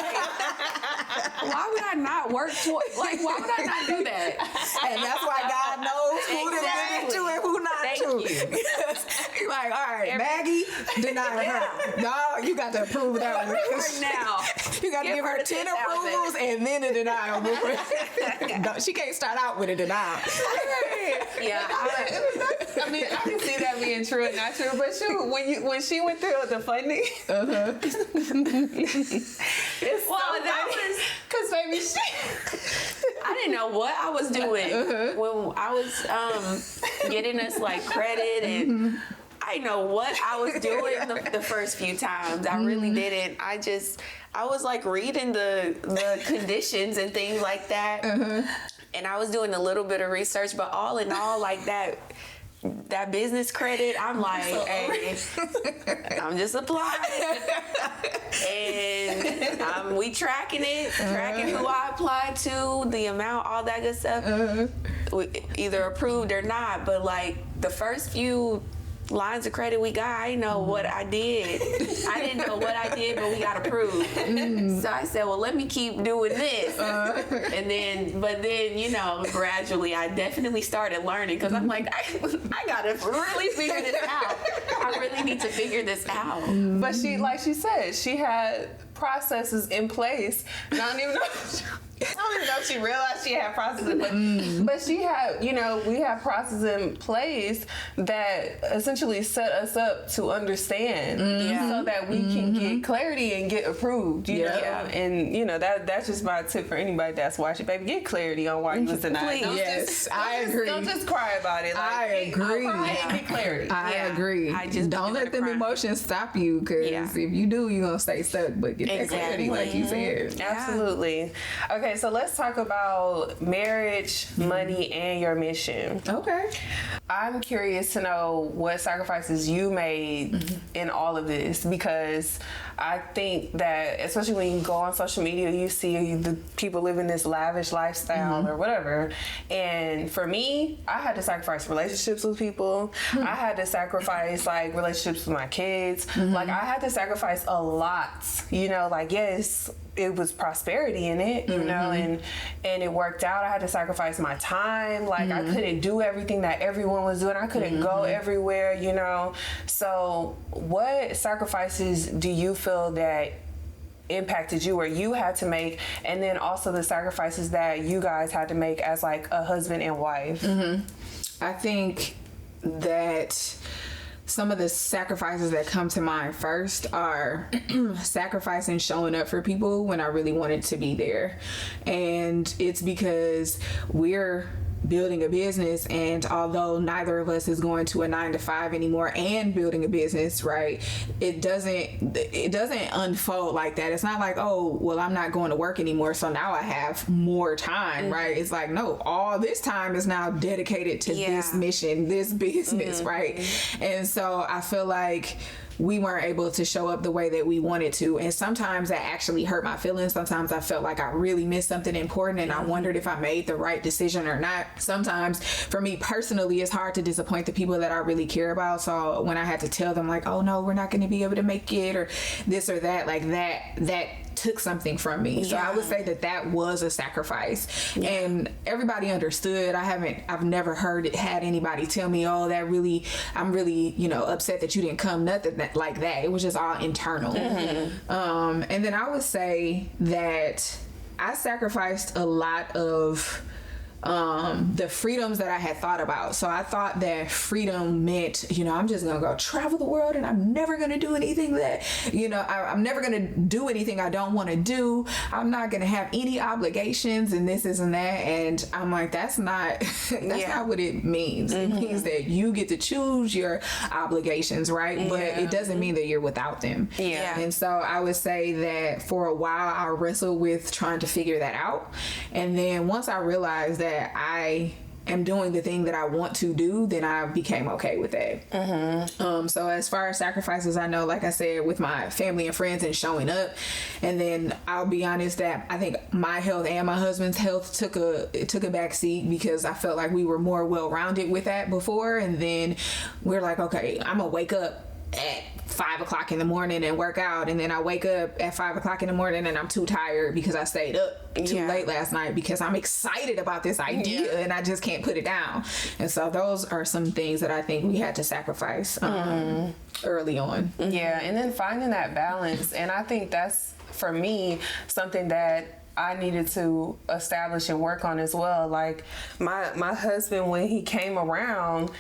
Why would I not work towards? Like, why would I not do that? And that's why God knows who to give it to and who not to. You're like, all right, Maggie, deny her. No, you got to approve that one. Now, you got to give her 10 approvals and then a denial. She can't start out with a denial. Yeah, I mean, I can see that being true and not true, but shoot, when she went through the funding, it's that was because baby, I didn't know what I was doing when I was getting us like credit, and I didn't know what I was doing the first few times. I really didn't. I was like reading the conditions and things like that, and I was doing a little bit of research, but all in all, like that that business credit, I'm like, hey, I'm just applying. And we tracking who I applied to, the amount, all that good stuff. Either approved or not, but like the first few lines of credit we got, I didn't know what I did. I didn't know what I did, but we got approved. So I said, well, let me keep doing this. But then, you know, gradually I definitely started learning because I'm like, I gotta really figure this out. I really need to figure this out. But she, like she said, she had processes in place. I don't even know if she realized she had processes in place. But she had, you know, we have processes in place that essentially set us up to understand so that we can get clarity and get approved, you know? And, you know, that's just my tip for anybody that's watching. Baby, get clarity on why you was denied. I agree. Don't just cry about it. Like, I agree. Get clarity. I agree. I just don't let them emotions stop you, because if you do, you're going to stay stuck. But get that clarity, like you said. Absolutely. Okay, so let's talk about marriage, money, and your mission. Okay. I'm curious to know what sacrifices you made in all of this, because I think that, especially when you go on social media, you see the people living this lavish lifestyle or whatever. And for me, I had to sacrifice relationships with people. I had to sacrifice like relationships with my kids. Like I had to sacrifice a lot, you know, like yes, it was prosperity in it, you know, and it worked out. I had to sacrifice my time. Like I couldn't do everything that everyone was doing. I couldn't go everywhere, you know. So what sacrifices do you feel that impacted you or you had to make, and then also the sacrifices that you guys had to make as like a husband and wife? I think that some of the sacrifices that come to mind first are sacrificing showing up for people when I really wanted to be there. And it's because we're building a business, and although neither of us is going to a 9-to-5 anymore and building a business, right, it doesn't unfold like that. It's not like, oh well, I'm not going to work anymore, so now I have more time, right? It's like, no, all this time is now dedicated to this mission, this business, right? And so I feel like we weren't able to show up the way that we wanted to. And sometimes that actually hurt my feelings. Sometimes I felt like I really missed something important and I wondered if I made the right decision or not. Sometimes for me personally, it's hard to disappoint the people that I really care about. So when I had to tell them like, oh no, we're not going to be able to make it or this or that, like that took something from me. So I would say that was a sacrifice. And everybody understood. I've never had anybody tell me, oh, I'm really, you know, upset that you didn't come, nothing like that. It was just all internal. And then I would say that I sacrificed a lot of the freedoms that I had thought about. So I thought that freedom meant, you know, I'm just gonna go travel the world and I'm never gonna do anything that, you know, I'm never gonna do anything I don't want to do. I'm not gonna have any obligations and this and that. And I'm like, that's not not what it means. It means that you get to choose your obligations, right? But it doesn't mean that you're without them. And so I would say that for a while I wrestled with trying to figure that out. And then once I realized that I am doing the thing that I want to do, then I became okay with that. So as far as sacrifices, I know, like I said, with my family and friends and showing up, and then I'll be honest that I think my health and my husband's health took a back seat because I felt like we were more well-rounded with that before. And then we're like, okay, I'm gonna wake up at 5 o'clock in the morning and work out, and then I wake up at 5 o'clock in the morning and I'm too tired because I stayed up too late last night because I'm excited about this idea and I just can't put it down. And so those are some things that I think we had to sacrifice early on. And then finding that balance. And I think that's, for me, something that I needed to establish and work on as well. Like my husband, when he came around,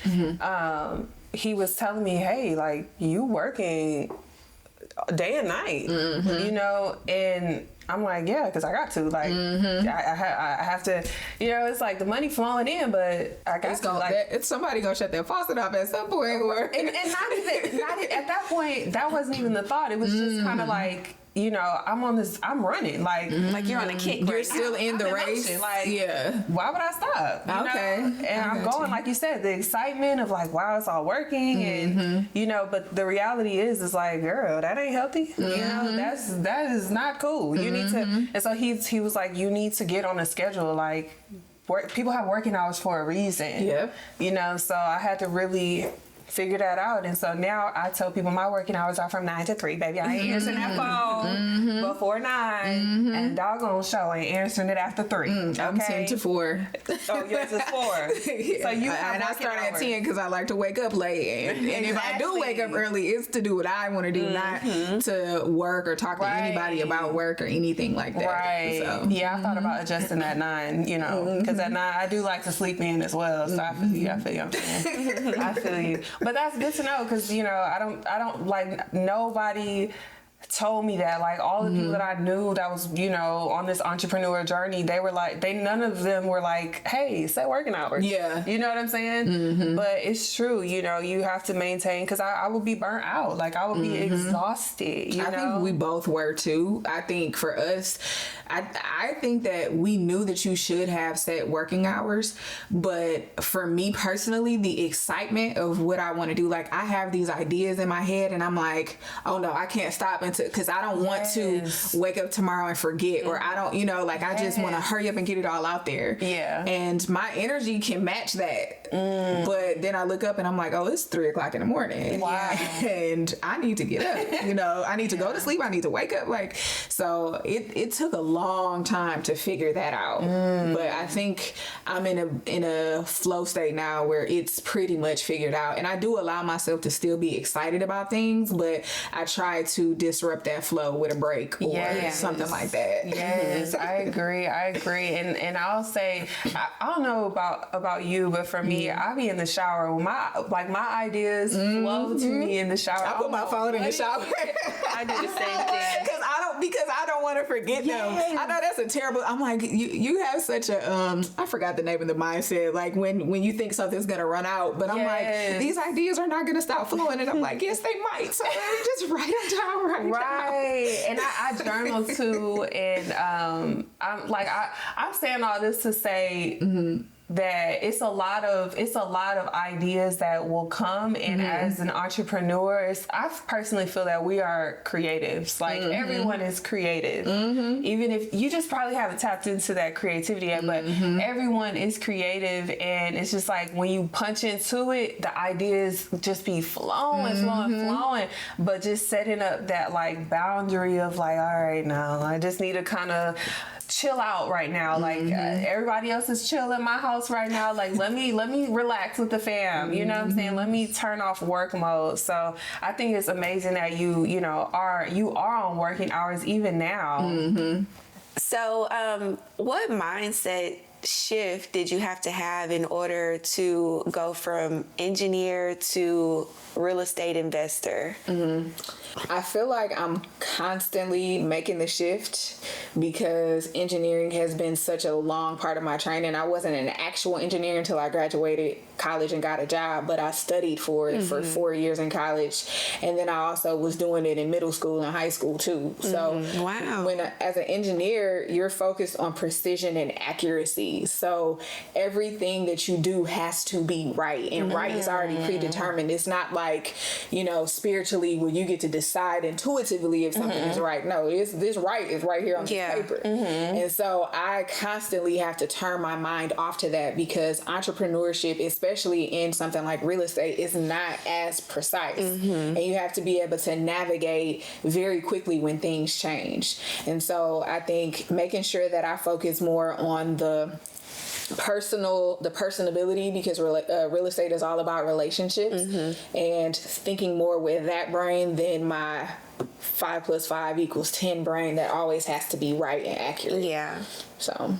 he was telling me, hey, like, you working day and night, you know? And I'm like, yeah, because I got to. Like, I have to, you know, it's like the money flowing in, but I got to. Like, it's somebody going to shut their faucet off at some point. And not even, at that point, that wasn't even the thought. It was just kind of like, you know, I'm running. Like you're on a kick. You're right still now. in the race. motion. Like, yeah. why would I stop? You Okay. know? And I'm going, like you said, the excitement of like, wow, it's all working. And, you know, but the reality is like, girl, that ain't healthy. You know, that is not cool. You need to, and so he was like, you need to get on a schedule. Like, people have working hours for a reason. Yep. You know, so I had to really figure that out. And so now I tell people my working hours are from 9 to 3, baby. I ain't answering that phone before 9, and doggone show ain't answering it after 3. Okay? I'm 10 to 4. Oh, yours is 4. Yeah. So you have and I working start at hours. 10 because I like to wake up late. And if I do wake up early, it's to do what I want to do, not to work or talk to anybody about work or anything like that. Right. So. Yeah, I thought about adjusting at 9, you know, because at 9 I do like to sleep in as well. So I feel you. I feel you. I feel you. But that's good to know because, you know, I don't like nobody told me that. Like all the people that I knew that was, you know, on this entrepreneur journey, they were like, none of them were like, hey, set working hours. Yeah. You know what I'm saying? But it's true, you know, you have to maintain because I would be burnt out. Like I would be exhausted, you know? I think we both were too. I think for us, I think that we knew that you should have set working hours, but for me personally, the excitement of what I want to do, like I have these ideas in my head and I'm like, oh no, I can't stop until, because I don't want to wake up tomorrow and forget, or I don't, you know, like I just want to hurry up and get it all out there. Yeah. And my energy can match that. But then I look up and I'm like, oh, it's 3 o'clock in the morning. Wow. And I need to get up, you know, I need to go to sleep. I need to wake up. Like, so it took a long time to figure that out. But I think I'm in a flow state now where it's pretty much figured out. And I do allow myself to still be excited about things, but I try to disrupt that flow with a break or something like that. Yes, I agree. And I'll say, I don't know about you, but for me, I be in the shower. My ideas flow to me in the shower. I put my phone in the shower. I do the same thing. Because I don't want to forget them. I know that's a terrible. I'm like, you have such a I forgot the name of the mindset. Like when you think something's gonna run out, but I'm like, these ideas are not gonna stop flowing, and I'm like, yes, they might. So let me just write them down right now. And I journal too, and I'm saying all this to say. That it's a lot of ideas that will come, and as an entrepreneur, I personally feel that we are creatives. Like everyone is creative, even if you just probably haven't tapped into that creativity yet. But everyone is creative, and it's just like when you punch into it, the ideas just be flowing. But just setting up that like boundary of like, all right, now I just need to kind of chill out right now. Like everybody else is chill in my house right now. Like let me relax with the fam. You know what I'm saying? Let me turn off work mode. So I think it's amazing that you are on working hours even now. So what mindset shift did you have to have in order to go from engineer to real estate investor? I feel like I'm constantly making the shift because engineering has been such a long part of my training. I wasn't an actual engineer until I graduated college and got a job, but I studied for it for 4 years in college. And then I also was doing it in middle school and high school too. So as an engineer, you're focused on precision and accuracy. So everything that you do has to be right, and right is already predetermined. It's not like, you know, spiritually where you get to decide intuitively if something is right. No, this right is right here on the paper. And so I constantly have to turn my mind off to that because entrepreneurship, especially in something like real estate, is not as precise. And you have to be able to navigate very quickly when things change. And so I think making sure that I focus more on the personability, because real estate is all about relationships, and thinking more with that brain than my 5 + 5 = 10 brain that always has to be right and accurate. So,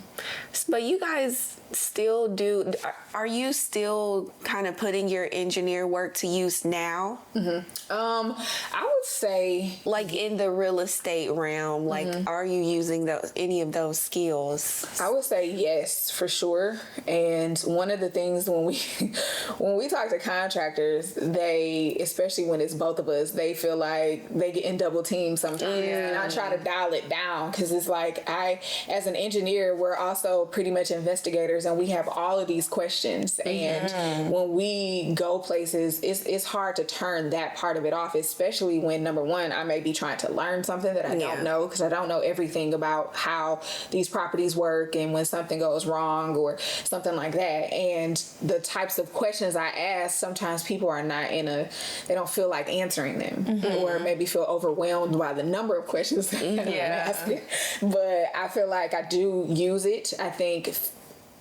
But you guys still do, are you still kind of putting your engineer work to use now? I would say, Like in the real estate realm, like are you using any of those skills? I would say yes, for sure. And one of the things when we talk to contractors, they, especially when it's both of us, they feel like they get in double team sometimes. And I try to dial it down because it's like as an engineer, we're also pretty much investigators and we have all of these questions. And when we go places, it's hard to turn that part of it off, especially when, number one, I may be trying to learn something that I don't know because I don't know everything about how these properties work and when something goes wrong or something like that. And the types of questions I ask, sometimes people are not they don't feel like answering them or maybe feel overwhelmed by the number of questions that I'm asking. But I feel like I do use it. I think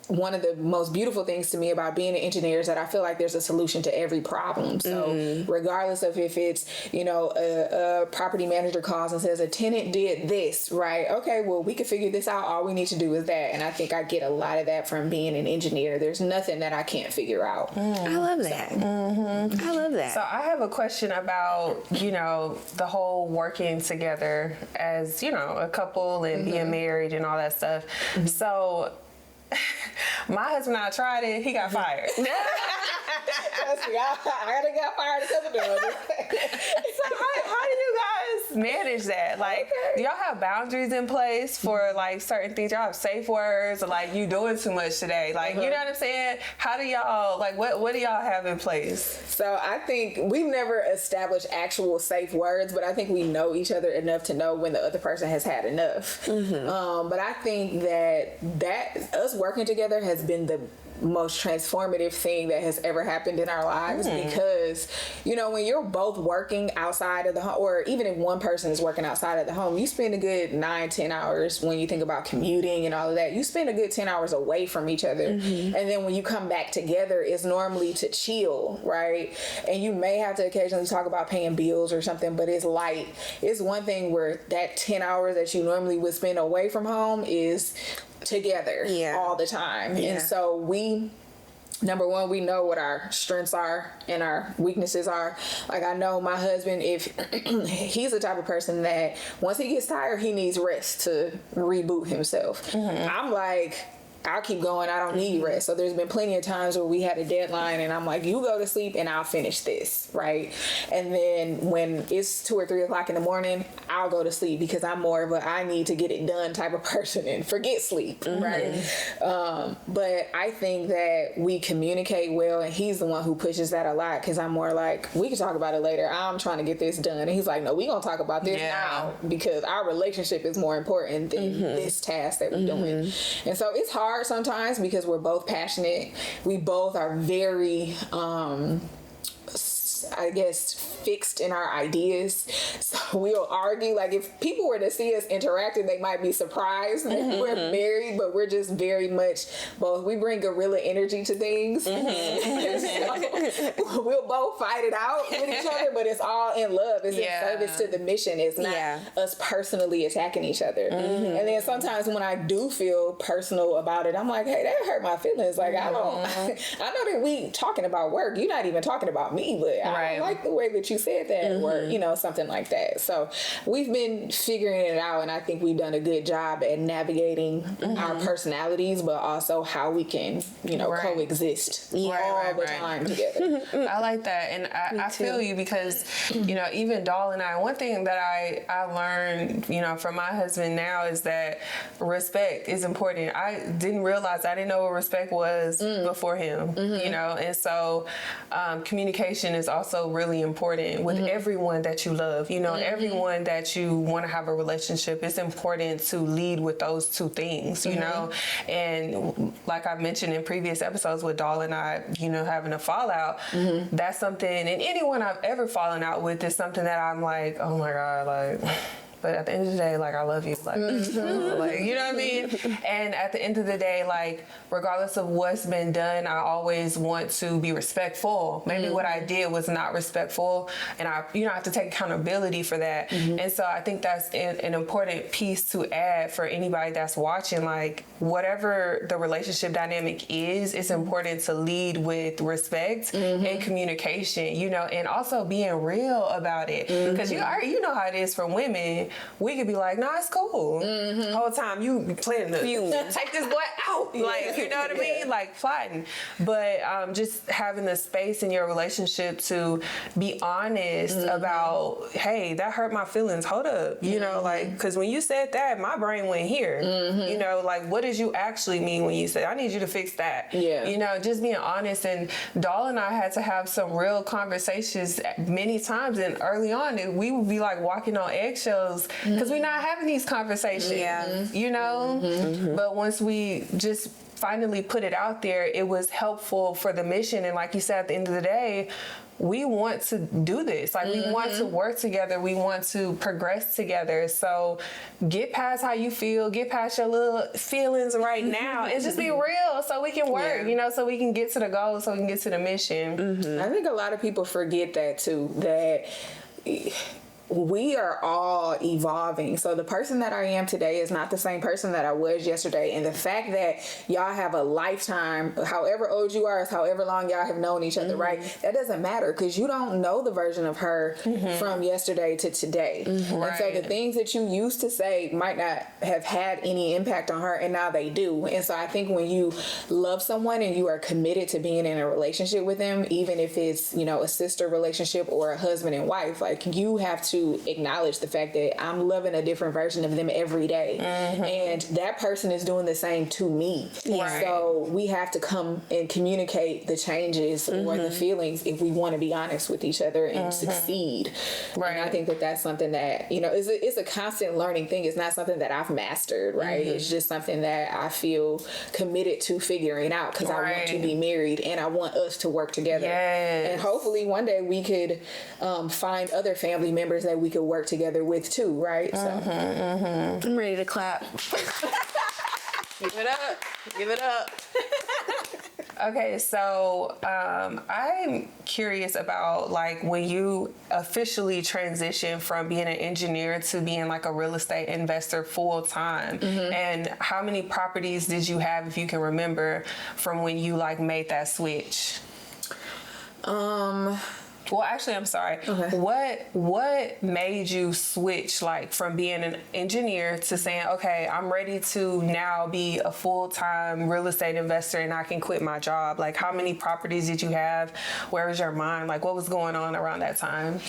one of the most beautiful things to me about being an engineer is that I feel like there's a solution to every problem. So regardless of if it's, a property manager calls and says a tenant did this, right? Okay, well, we can figure this out. All we need to do is that. And I think I get a lot of that from being an engineer. There's nothing that I can't figure out. I love that. I love that. So I have a question about, the whole working together as, a couple and being married and all that stuff. So my husband and I tried it. He got fired. I got fired a couple times. So how do you guys manage that? Like, do y'all have boundaries in place for like certain things? Y'all have safe words or like you doing too much today? Like, you know what I'm saying? How do y'all, like, what do y'all have in place? So I think we've never established actual safe words, but I think we know each other enough to know when the other person has had enough. But I think that us working together has been the most transformative thing that has ever happened in our lives because, when you're both working outside of the home, or even if one person is working outside of the home, you spend a good 9-10 hours when you think about commuting and all of that. You spend a good 10 hours away from each other. And then when you come back together, it's normally to chill, right? And you may have to occasionally talk about paying bills or something, but it's light. It's one thing where that 10 hours that you normally would spend away from home is together all the time. And so number one, we know what our strengths are and our weaknesses are. Like, I know my husband, if he's the type of person that once he gets tired, he needs rest to reboot himself. I'm like, I'll keep going. I don't need rest. So there's been plenty of times where we had a deadline and I'm like, you go to sleep and I'll finish this, right? And then when it's 2 or 3 o'clock in the morning, I'll go to sleep because I'm more of a I need to get it done type of person and forget sleep, right? But I think that we communicate well and he's the one who pushes that a lot because I'm more like, we can talk about it later. I'm trying to get this done. And he's like, no, we gonna talk about this now because our relationship is more important than this task that we're doing. And so it's hard sometimes because we're both passionate. We both are very I guess fixed in our ideas, so we'll argue. Like, if people were to see us interacting, they might be surprised that we're married, but we're just very much both. We bring gorilla energy to things. So we'll both fight it out with each other, but it's all in love. It's in service to the mission. It's not us personally attacking each other. And then sometimes when I do feel personal about it, I'm like, hey, that hurt my feelings. Like, I know that we talking about work. You're not even talking about me, but I don't like the way that you said that, or something like that. So we've been figuring it out, and I think we've done a good job at navigating our personalities, but also how we can coexist all the time together. I like that, and I feel you because even Dahl and I, one thing that I learned from my husband now is that respect is important. I didn't realize, I didn't know what respect was before him, and so communication is also really important with everyone that you love, everyone that you want to have a relationship. It's important to lead with those two things, and like I've mentioned in previous episodes with Dahl and I, having a fallout, that's something, and anyone I've ever fallen out with is something that I'm like, oh my God, like, but at the end of the day, like, I love you. Like, like, you know what I mean? And at the end of the day, like, regardless of what's been done, I always want to be respectful. Maybe what I did was not respectful, and I have to take accountability for that. And so I think that's an important piece to add for anybody that's watching. Like, whatever the relationship dynamic is, it's important to lead with respect and communication, you know, and also being real about it. Because you know how it is for women. We could be like, nah, it's cool. The whole time you planning to take this boy out. Like, you know what I mean? Like, plotting. But just having the space in your relationship to be honest about, hey, that hurt my feelings. Hold up. You know, like, because when you said that, my brain went here. You know, like, what did you actually mean when you said, I need you to fix that? Yeah. You know, just being honest. And Dahl and I had to have some real conversations many times. And early on, we would be like walking on eggshells because we're not having these conversations. Yeah. You know? But once we just finally put it out there, it was helpful for the mission. And like you said, at the end of the day, we want to do this. Like, we want to work together. We want to progress together. So get past how you feel, get past your little feelings right now, and just be real so we can work, you know, so we can get to the goal, so we can get to the mission. I think a lot of people forget that too, that we are all evolving. So the person that I am today is not the same person that I was yesterday. And the fact that y'all have a lifetime, however old you are, is however long y'all have known each other, right? That doesn't matter, because you don't know the version of her from yesterday to today. And so the things that you used to say might not have had any impact on her, and now they do. And so I think when you love someone and you are committed to being in a relationship with them, even if it's, you know, a sister relationship or a husband and wife, like, you have to acknowledge the fact that I'm loving a different version of them every day, and that person is doing the same to me. So we have to come and communicate the changes or the feelings if we want to be honest with each other and succeed. And I think that that's something that, you know, it's a constant learning thing. It's not something that I've mastered, right? It's just something that I feel committed to figuring out, because I want to be married and I want us to work together. And hopefully one day we could find other family members that we could work together with too, right? So I'm ready to clap. Give it up. Give it up. Okay, so I'm curious about, like, when you officially transitioned from being an engineer to being like a real estate investor full time, and how many properties did you have, if you can remember, from when you like made that switch? Well, actually, I'm sorry. What made you switch, like, from being an engineer to saying, okay, I'm ready to now be a full-time real estate investor and I can quit my job? Like, how many properties did you have? Where was your mind? Like, what was going on around that time?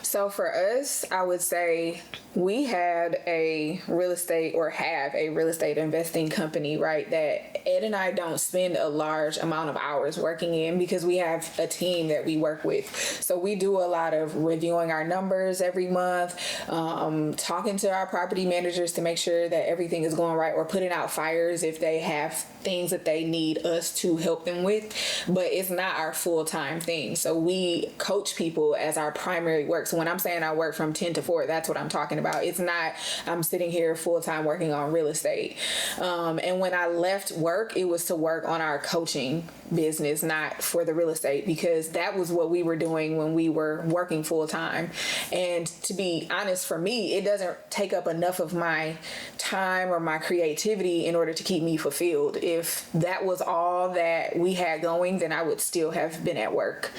So for us, I would say we had a real estate, or have a real estate investing company, right, that Ed and I don't spend a large amount of hours working in, because we have a team that we work with. So we do a lot of reviewing our numbers every month, talking to our property managers to make sure that everything is going right, or putting out fires if they have things that they need us to help them with. But it's not our full-time thing. So we coach people as our primary work. So when I'm saying I work from 10 to 4, that's what I'm talking about. It's not I'm sitting here full-time working on real estate. And when I left work, it was to work on our coaching business, not for the real estate, because that was what we were doing when we were working full-time. And to be honest, for me, it doesn't take up enough of my time or my creativity in order to keep me fulfilled. If that was all that we had going, then I would still have been at work.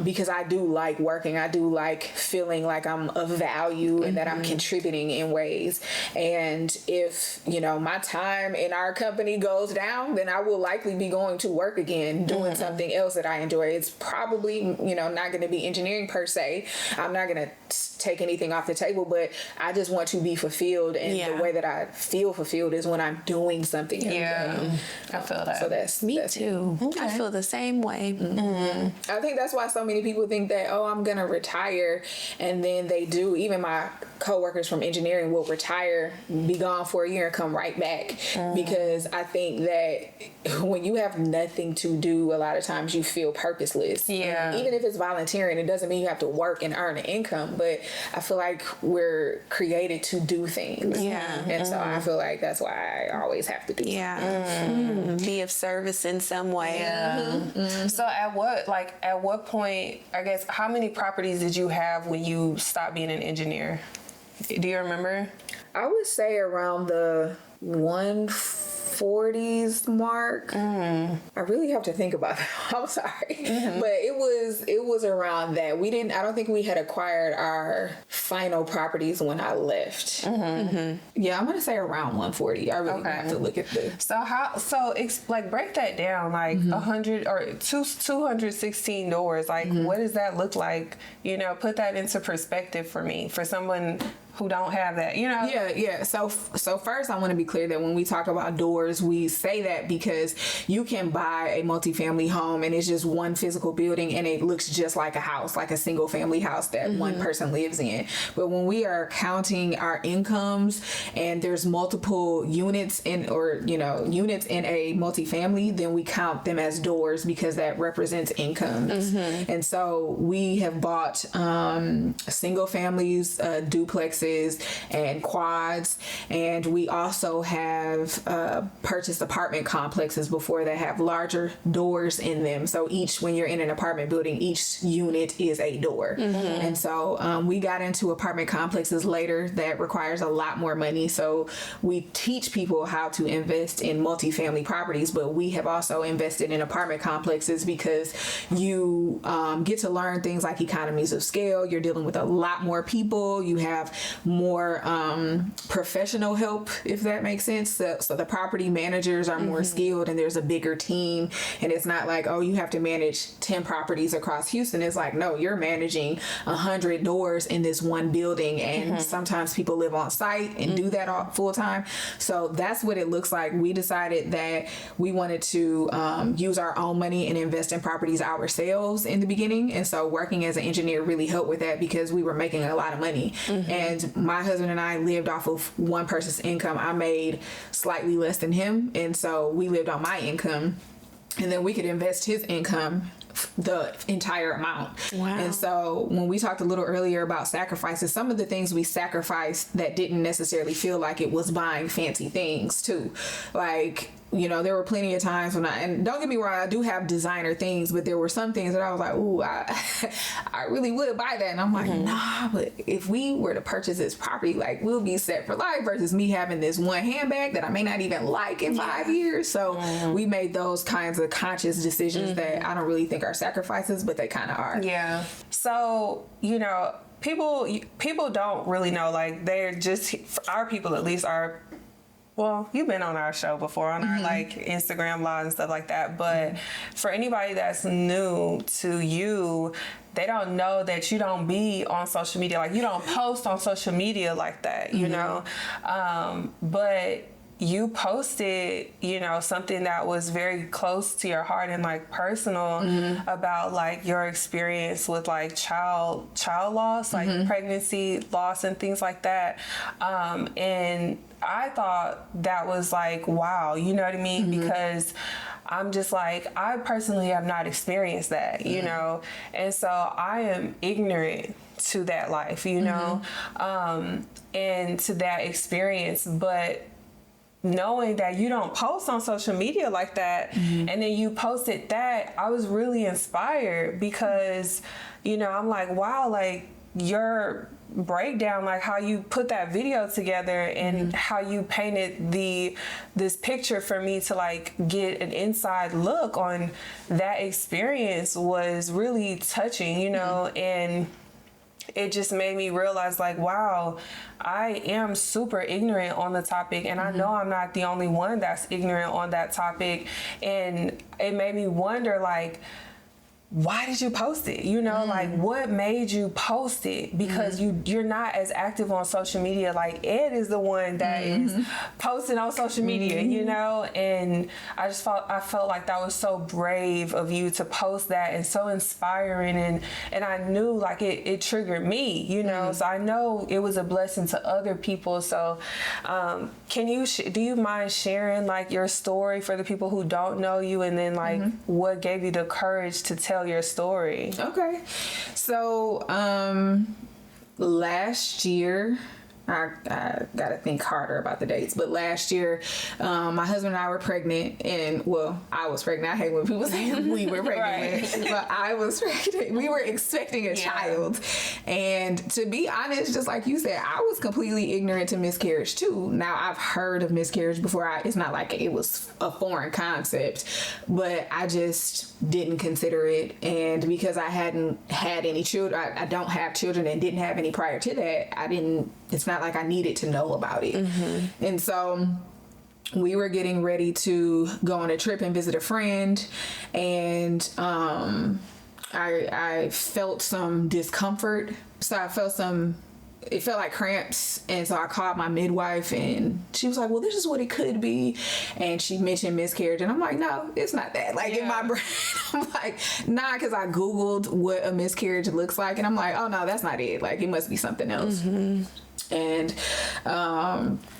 Because I do like working. I do like feeling like I'm of value and that I'm contributing in ways. And if, you know, my time in our company goes down, then I will likely be going to work again, doing something else that I enjoy. It's probably, you know, not going to be engineering per se. I'm not going to take anything off the table, but I just want to be fulfilled. And the way that I feel fulfilled is when I'm doing something. I feel that. So that's Me too. Okay. I feel the same way. I think that's why so many people think that, oh, I'm going to retire. And then they do. Even my coworkers from engineering will retire, be gone for a year, and come right back. Because I think that when you have nothing anything to do, a lot of times you feel purposeless. Yeah. Even if it's volunteering, it doesn't mean you have to work and earn an income, but I feel like we're created to do things. Yeah. And so I feel like that's why I always have to do something. Be of service in some way. So at what point, I guess, how many properties did you have when you stopped being an engineer? Do you remember? I would say around the 140s mark. I really have to think about that. I'm sorry. But it was around that. I don't think we had acquired our final properties when I left. Yeah, I'm going to say around 140. I really have to look at the... So break that down, like 100 or 216 doors. Like, what does that look like? You know, put that into perspective for me, for someone who don't have that, you know? Yeah. So first I want to be clear that when we talk about doors, we say that because you can buy a multifamily home and it's just one physical building and it looks just like a house, like a single family house that one person lives in. But when we are counting our incomes and there's multiple units in a multifamily, then we count them as doors because that represents incomes. And so we have bought single families, duplexes, and quads, and we also have purchased apartment complexes before that have larger doors in them. So when you're in an apartment building, each unit is a door. And so we got into apartment complexes later. That requires a lot more money. So we teach people how to invest in multifamily properties, but we have also invested in apartment complexes because you get to learn things like economies of scale. You're dealing with a lot more people. You have more professional help, if that makes sense. So the property managers are more skilled and there's a bigger team, and it's not like, oh, you have to manage 10 properties across Houston. It's like, no, you're managing 100 doors in this one building, and sometimes people live on site and do that all full time. So that's what it looks like. We decided that we wanted to use our own money and invest in properties ourselves in the beginning, and so working as an engineer really helped with that because we were making a lot of money. And my husband and I lived off of one person's income. I made slightly less than him, and so we lived on my income, and then we could invest his income the entire amount. Wow. And so when we talked a little earlier about sacrifices, some of the things we sacrificed that didn't necessarily feel like it was buying fancy things too. Like, you know, there were plenty of times when and don't get me wrong, I do have designer things, but there were some things that I was like, ooh, I really would buy that. And I'm like, nah, but if we were to purchase this property, like, we'll be set for life versus me having this one handbag that I may not even like in 5 years. So we made those kinds of conscious decisions that I don't really think are sacrifices, but they kind of are. Yeah. So, you know, people don't really know, like, they're just, our people at least are, well, you've been on our show before, on our like Instagram live and stuff like that. But for anybody that's new to you, they don't know that you don't be on social media. Like, you don't post on social media like that, you know? But you posted, you know, something that was very close to your heart and like personal about like your experience with like child loss, like pregnancy loss and things like that. And I thought that was like, wow, you know what I mean? Because I'm just like, I personally have not experienced that, you know? And so I am ignorant to that life, you know, and to that experience. But knowing that you don't post on social media like that, and then you posted that, I was really inspired because, you know, I'm like, wow, like your breakdown, like how you put that video together and how you painted this picture for me to like get an inside look on that experience was really touching, you know, and it just made me realize like, wow, I am super ignorant on the topic, and I know I'm not the only one that's ignorant on that topic. And it made me wonder, like, why did you post it? You know, like what made you post it? Because you're not as active on social media. Like Ed is the one that is posting on social media, you know? And I felt like that was so brave of you to post that, and so inspiring, and I knew like it triggered me, you know? So I know it was a blessing to other people. So do you mind sharing like your story for the people who don't know you, and then like what gave you the courage to tell your story? Okay. So, last year, I gotta think harder about the dates, but last year, my husband and I were pregnant, and well, I was pregnant. I hate when people say we were pregnant, but I was pregnant. We were expecting a child, and to be honest, just like you said, I was completely ignorant to miscarriage too. Now I've heard of miscarriage before. It's not like it was a foreign concept, but I just didn't consider it, and because I hadn't had any children, I don't have children and didn't have any prior to that, it's not like I needed to know about it. And so we were getting ready to go on a trip and visit a friend, and I felt some discomfort. So it felt like cramps, and so I called my midwife, and she was like, well, this is what it could be, and she mentioned miscarriage, and I'm like, no, it's not that. Like in my brain, I'm like, nah, because I Googled what a miscarriage looks like, and I'm like, oh no, that's not it. Like it must be something else. And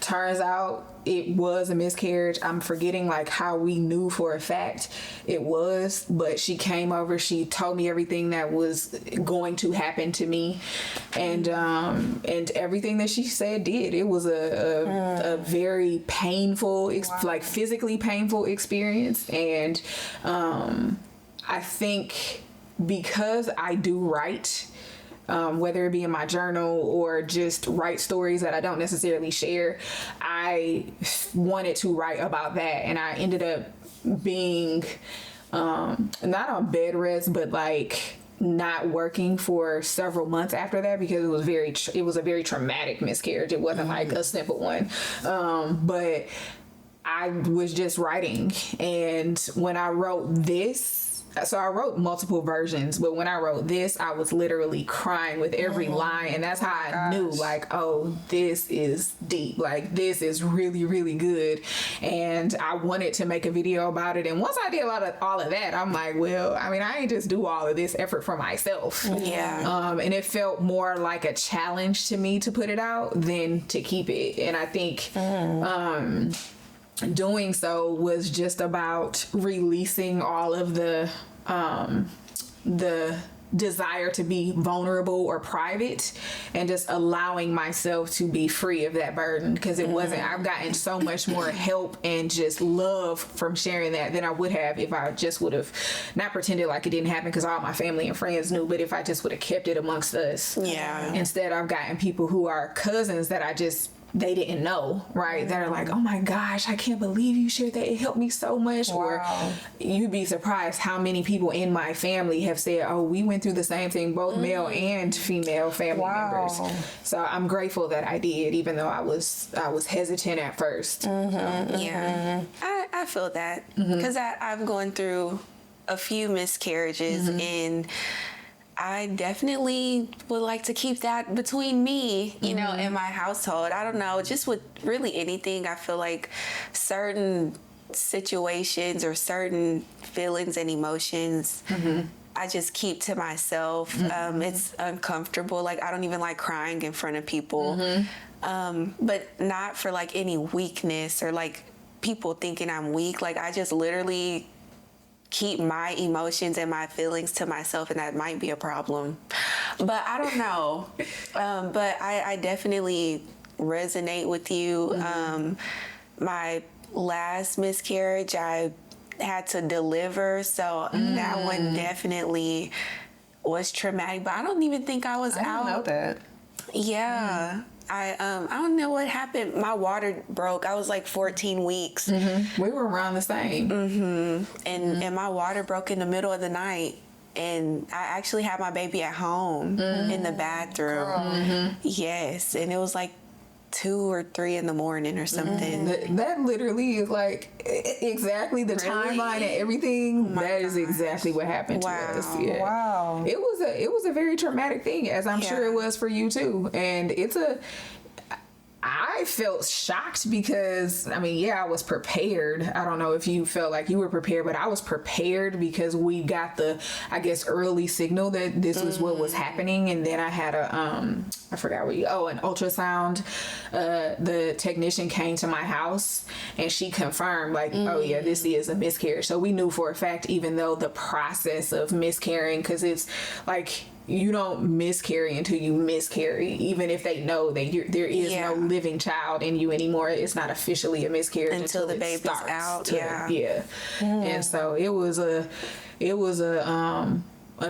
turns out it was a miscarriage. I'm forgetting like how we knew for a fact it was, but she came over, she told me everything that was going to happen to me, and everything that she said did. It was a very painful, like physically painful experience, and I think because I do write, whether it be in my journal or just write stories that I don't necessarily share, I wanted to write about that, and I ended up being not on bed rest, but like not working for several months after that, because it was a very traumatic miscarriage. It wasn't like a simple one, but I was just writing, and when I wrote this, so I wrote multiple versions, but when I wrote this, I was literally crying with every line, and that's how I knew, like, oh, this is deep. Like, this is really, really good, and I wanted to make a video about it. And once I did all of that, I'm like, well, I mean, I ain't just do all of this effort for myself. And it felt more like a challenge to me to put it out than to keep it. And I think doing so was just about releasing all of the desire to be vulnerable or private, and just allowing myself to be free of that burden, because it wasn't. I've gotten so much more help and just love from sharing that than I would have if I just would have not pretended like it didn't happen, because all my family and friends knew, but if I just would have kept it amongst us. Instead, I've gotten people who are cousins that they didn't know, right? That are like, oh my gosh, I can't believe you shared that. It helped me so much. Or you'd be surprised how many people in my family have said, oh, we went through the same thing, both male and female family members. So I'm grateful that I did, even though I was hesitant at first. I feel that, because I've gone through a few miscarriages, and I definitely would like to keep that between me, you know, and my household. I don't know, just with really anything, I feel like certain situations or certain feelings and emotions, I just keep to myself. It's uncomfortable. Like, I don't even like crying in front of people, but not for like any weakness or like people thinking I'm weak. Like, I just literally keep my emotions and my feelings to myself, and that might be a problem, but I don't know. But I definitely resonate with you. My last miscarriage, I had to deliver, so that one definitely was traumatic, but I don't even think I was out. I didn't know that. Yeah. I don't know what happened. My water broke. I was like 14 weeks. We were around the same. And my water broke in the middle of the night. And I actually had my baby at home in the bathroom. Yes. And it was like 2 or 3 in the morning or something. That literally is like exactly the timeline and everything. That is exactly what happened to us. Yeah. Wow. It was a very traumatic thing, as I'm sure it was for you too. And I felt shocked because, I mean, I was prepared. I don't know if you felt like you were prepared, but I was prepared because we got the, I guess, early signal that this was what was happening. And then I had I forgot an ultrasound. The technician came to my house and she confirmed, like, oh yeah, this is a miscarriage. So we knew for a fact, even though the process of miscarrying, because it's like, you don't miscarry until you miscarry, even if they know that there is no living child in you anymore. It's not officially a miscarriage until the baby's out. And so it was a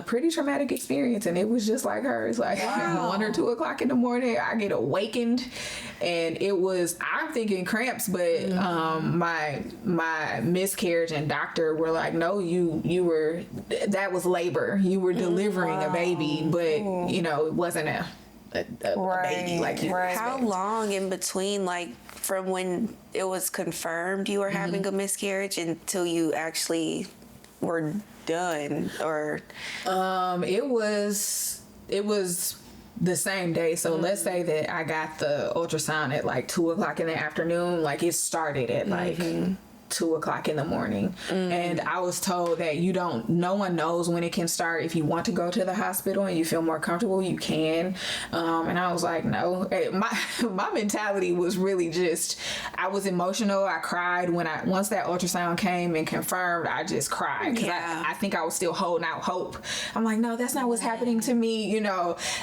pretty traumatic experience, and it was just like her. It's like 1 or 2 o'clock in the morning, I get awakened, and I'm thinking cramps, but my miscarriage and doctor were like, no, that was labor. You were delivering a baby, but it wasn't a baby like you. How long in between, like, from when it was confirmed you were having a miscarriage until you actually were done? Or it was the same day. So let's say that I got the ultrasound at like 2 o'clock in the afternoon. Like, it started at like 2 o'clock in the morning. And I was told that no one knows when it can start. If you want to go to the hospital and you feel more comfortable, you can. And I was like, no. My mentality was really just, I was emotional. I cried once that ultrasound came and confirmed. I just cried because I think I was still holding out hope. I'm like, no, that's not what's happening to me.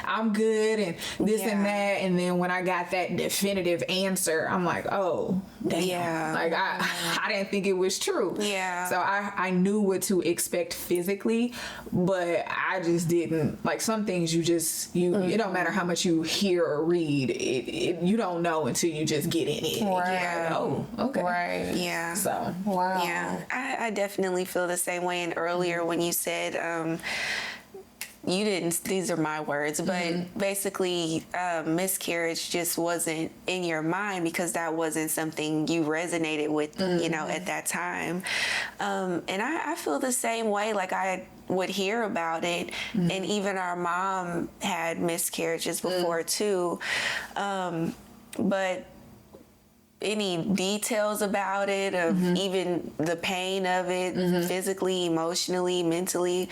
I'm good and this and that. And then when I got that definitive answer, I'm like, oh, damn. Like, I didn't think it was true. So I knew what to expect physically, but I just didn't, like, some things it don't matter how much you hear or read, you don't know until you just get in it. Right. Oh, okay. Right. Yeah. So. Wow. Yeah. I definitely feel the same way. And earlier when you said, you didn't, these are my words, but basically miscarriage just wasn't in your mind because that wasn't something you resonated with, at that time. And I feel the same way. Like, I would hear about it, and even our mom had miscarriages before too. But any details about it, of even the pain of it, physically, emotionally, mentally,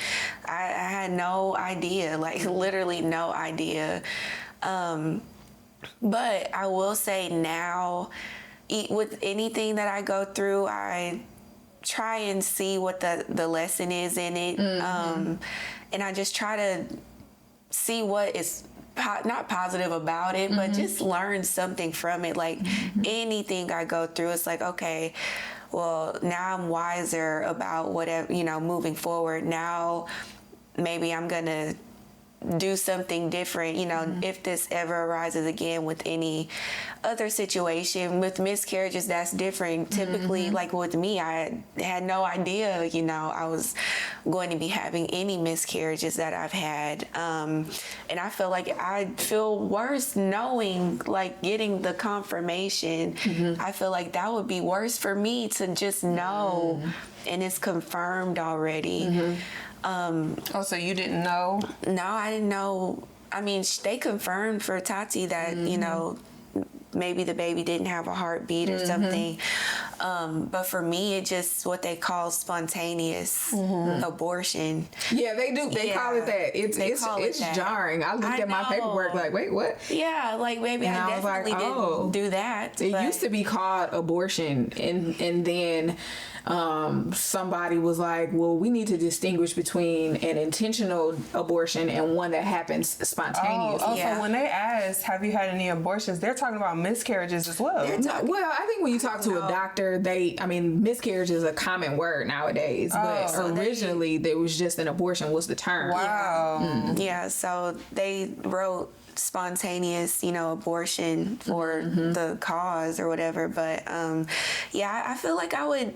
I had no idea, like literally no idea. But I will say now, with anything that I go through, I try and see what the lesson is in it. And I just try to see what is not positive about it, but just learn something from it. Like anything I go through, it's like, okay, well, now I'm wiser about whatever, moving forward. Now maybe I'm gonna do something different, if this ever arises again with any other situation. With miscarriages, that's different. Typically, like with me, I had no idea, I was going to be having any miscarriages that I've had. And I feel like I'd feel worse knowing, like, getting the confirmation. I feel like that would be worse for me to just know and it's confirmed already. So you didn't know? No, I didn't know. I mean, they confirmed for Tati that, maybe the baby didn't have a heartbeat or something. But for me, it just what they call spontaneous abortion. Yeah, they do. They call it that. It's jarring. I looked at my paperwork like, wait, what? Yeah, like maybe I definitely didn't do that. It used to be called abortion, and then somebody was like, well, we need to distinguish between an intentional abortion and one that happens spontaneously. So when they ask, have you had any abortions, they're talking about miscarriages as well. Well, I think when you talk to a doctor, miscarriage is a common word nowadays, but originally there was just an abortion was the term. Wow. Yeah, so they wrote spontaneous, abortion for the cause or whatever. But I feel like I would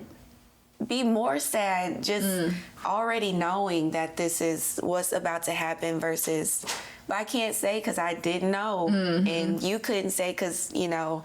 be more sad just already knowing that this is what's about to happen versus But I can't say because I didn't know. And you couldn't say because, you know,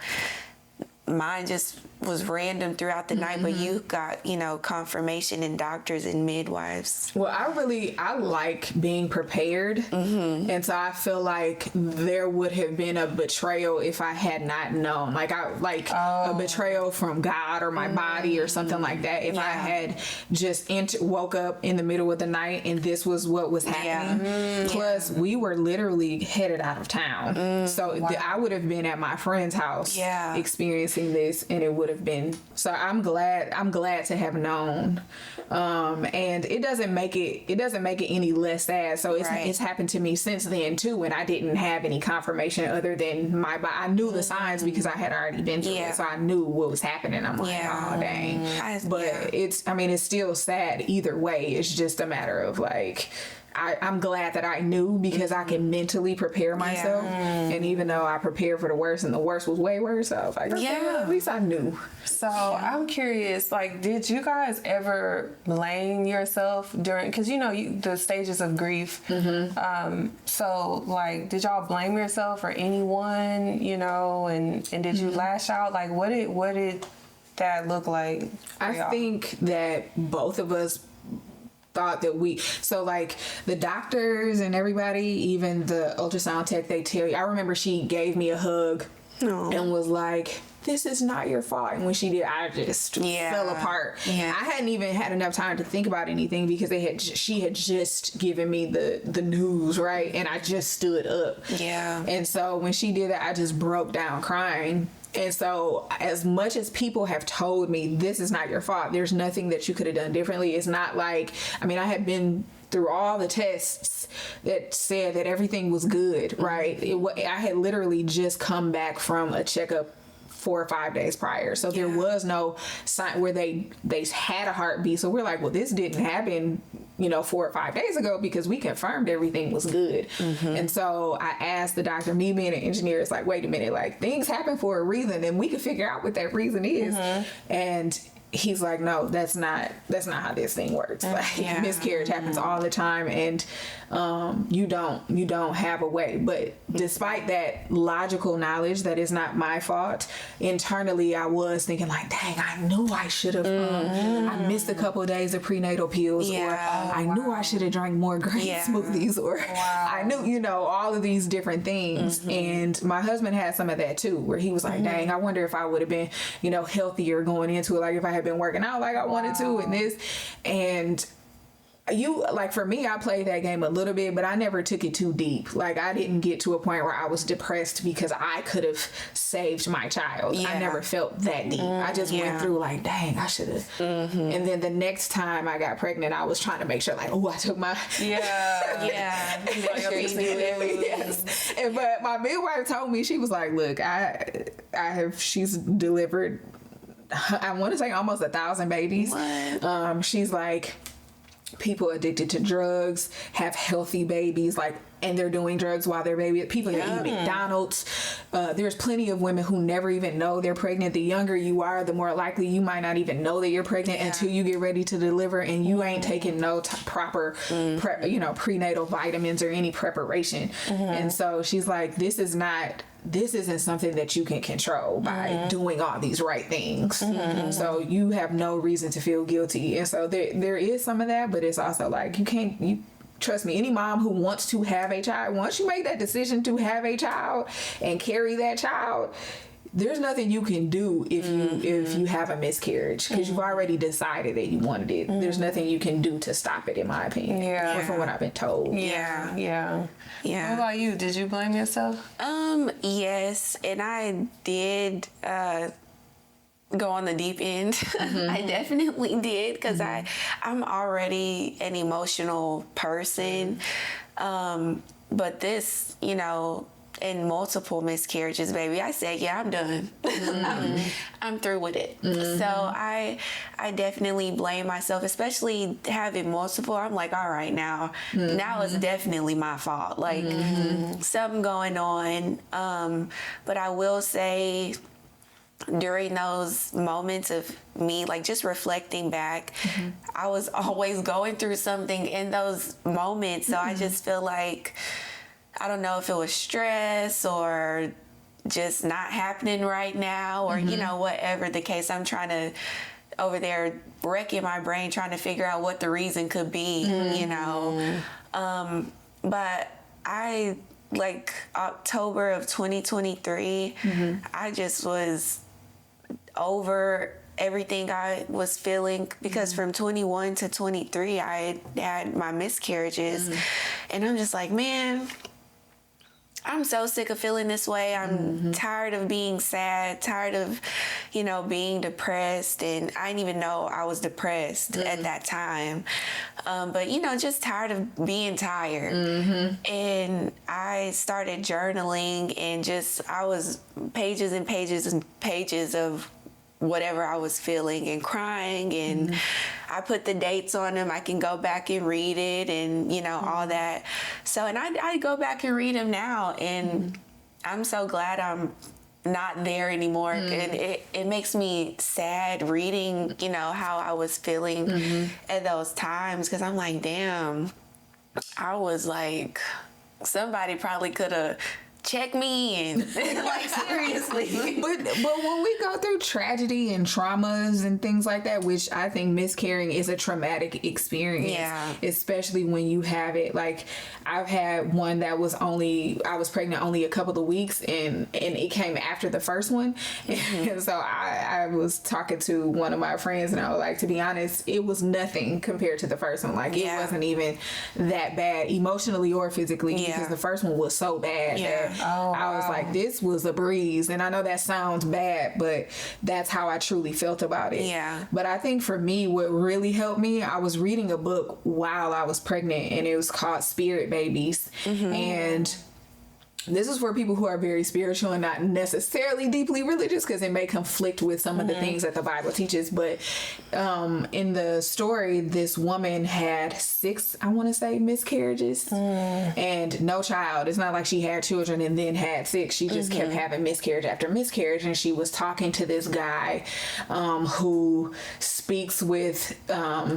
mine just was random throughout the night, but you got, you know, confirmation in doctors and midwives. Well, I like being prepared. And so I feel like there would have been a betrayal if I had not known. Like a betrayal from God or my body or something like that. If I had just woke up in the middle of the night and this was what was happening. Plus, we were literally headed out of town. So I would have been at my friend's house experiencing this, and it would have been. So I'm glad to have known. And it doesn't make it any less sad. So it's happened to me since then too, and I didn't have any confirmation other than I knew the signs because I had already been through it, so I knew what was happening. I'm like, oh dang. But it's still sad either way. It's just a matter of like, I'm glad that I knew because I can mentally prepare myself. And even though I prepared for the worst and the worst was way worse, so I was like, at least I knew. So I'm curious, like, did you guys ever blame yourself during, because you know the stages of grief. So like, did y'all blame yourself or anyone, you know, and did you lash out? Like, what did that look like? I think that both of us thought that so like the doctors and everybody, even the ultrasound tech, they tell you. I remember she gave me a hug and was like, this is not your fault. And when she did, I just fell apart. I hadn't even had enough time to think about anything because she had just given me the news, right? And I just stood up. And so when she did that, I just broke down crying. And so as much as people have told me this is not your fault, there's nothing that you could have done differently. It's not like, I mean, I had been through all the tests that said that everything was good, right? I had literally just come back from a checkup 4 or 5 days prior. So there was no sign where they had a heartbeat. So we're like, well, this didn't happen, 4 or 5 days ago because we confirmed everything was good. And so I asked the doctor, me being an engineer, it's like, wait a minute, like things happen for a reason and we can figure out what that reason is. And he's like, no, that's not how this thing works. Like miscarriage happens all the time, and you don't have a way. But despite that logical knowledge that it's not my fault, internally I was thinking like, dang, I knew I should have. I missed a couple of days of prenatal pills, or I knew I should have drank more green smoothies, or I knew, all of these different things. And my husband had some of that too, where he was like, dang, I wonder if I would have been, healthier going into it, like if I had been working out like I wanted to, and this. And for me, I played that game a little bit, but I never took it too deep. Like I didn't get to a point where I was depressed because I could have saved my child. I never felt that deep. I just went through like, dang, I should have. And then the next time I got pregnant, I was trying to make sure like, I took my But my midwife told me, she was like, look, she's delivered, I want to say almost 1,000 babies. She's like, people addicted to drugs have healthy babies, and they're doing drugs while they're baby. People that eat McDonald's. There's plenty of women who never even know they're pregnant. The younger you are, the more likely you might not even know that you're pregnant until you get ready to deliver, and you ain't taking no proper, prenatal vitamins or any preparation. And so she's like, this isn't something that you can control by doing all these right things. So you have no reason to feel guilty. And so there is some of that, but it's also like, you trust me, any mom who wants to have a child, once you make that decision to have a child and carry that child, there's nothing you can do if you have a miscarriage, because you've already decided that you wanted it. There's nothing you can do to stop it, in my opinion. Or from what I've been told. Yeah. What about you? Did you blame yourself? Yes, and I did go on the deep end. I definitely did, because I'm already an emotional person. But this, in multiple miscarriages, baby, I said, I'm done. I'm through with it. So I definitely blame myself, especially having multiple. I'm like, all right, now it's definitely my fault. Like something going on. But I will say, during those moments of me, just reflecting back, I was always going through something in those moments. So I just feel like I don't know if it was stress or just not happening right now, or you know, whatever the case. I'm trying to over there wrecking my brain trying to figure out what the reason could be, you know. But I, like, October of 2023, I just was over everything I was feeling, because from 21 to 23 I had my miscarriages, and I'm just like, man, I'm so sick of feeling this way. I'm tired of being sad, tired of, you know, being depressed. And I didn't even know I was depressed at that time. But, you know, just tired of being tired. And I started journaling, and I was pages and pages and pages of whatever I was feeling and crying, and I put the dates on them. I can go back and read it, and you know, all that. So, and I go back and read them now, and I'm so glad I'm not there anymore. And it makes me sad reading, you know, how I was feeling at those times, because I'm like, damn, I was like, somebody probably could have check me in. Like, seriously. But when we go through tragedy and traumas and things like that, which I think miscarrying is a traumatic experience, especially when you have it. Like, I've had one that was I was pregnant only a couple of weeks, and it came after the first one. And so I was talking to one of my friends, and I was like, to be honest, it was nothing compared to the first one. Like, it wasn't even that bad emotionally or physically, because the first one was so bad that I was like, this was a breeze. And I know that sounds bad, but that's how I truly felt about it. But I think for me, what really helped me, I was reading a book while I was pregnant, and it was called Spirit Babies. And this is for people who are very spiritual and not necessarily deeply religious, because it may conflict with some of the things that the Bible teaches. But in the story, this woman had 6, I want to say, miscarriages and no child. It's not like she had children and then had 6. She just kept having miscarriage after miscarriage. And she was talking to this guy who speaks with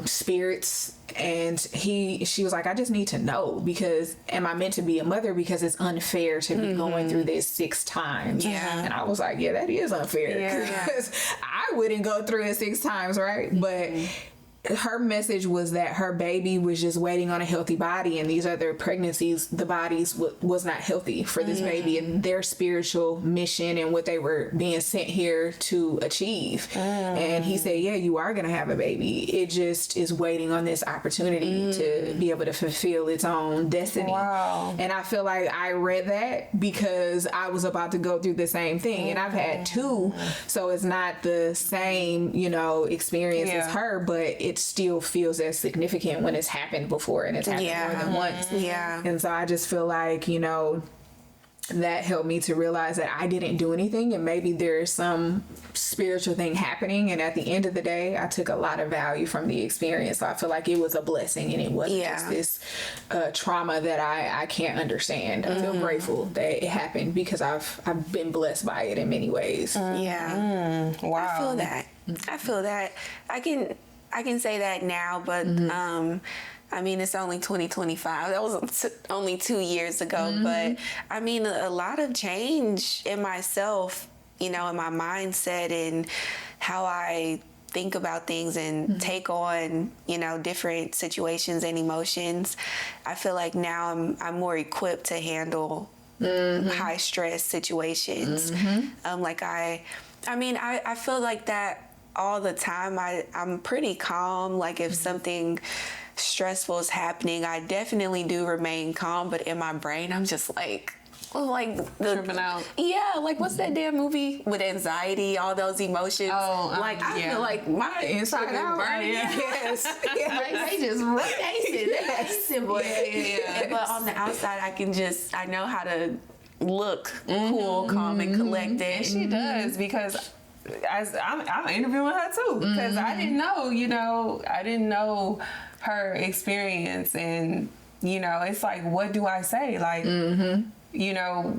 spirits. And she was like, I just need to know, because am I meant to be a mother? Because it's unfair to be going through this 6 times. And I was like, yeah, that is unfair. Because I wouldn't go through it 6 times, right? But her message was that her baby was just waiting on a healthy body, and these other pregnancies, the bodies was not healthy for this baby and their spiritual mission and what they were being sent here to achieve. And he said, yeah, you are going to have a baby. It just is waiting on this opportunity to be able to fulfill its own destiny. And I feel like I read that because I was about to go through the same thing, and I've had 2, so it's not the same, you know, experience as her, but it still feels as significant when it's happened before, and it's happened more than once. And so I just feel like, you know, that helped me to realize that I didn't do anything, and maybe there's some spiritual thing happening. And at the end of the day, I took a lot of value from the experience. So I feel like it was a blessing, and it wasn't just this trauma that I can't understand. I feel grateful that it happened, because I've been blessed by it in many ways. Wow. I feel that. I can say that now, but I mean, it's only 2025. That was only 2 years ago. But I mean, a lot of change in myself, you know, in my mindset and how I think about things and take on, you know, different situations and emotions. I feel like now I'm more equipped to handle high stress situations. I feel like that all the time. I'm pretty calm. Like, if something stressful is happening, I definitely do remain calm, but in my brain I'm just like tripping out. Yeah, like, what's that damn movie with anxiety, all those emotions? I feel like my inside out burning. Like, they just racing, but on the outside I know how to look cool, calm, and collected. And she does, because as I'm interviewing her too, because I didn't know her experience. And you know, it's like, what do I say? Like, you know,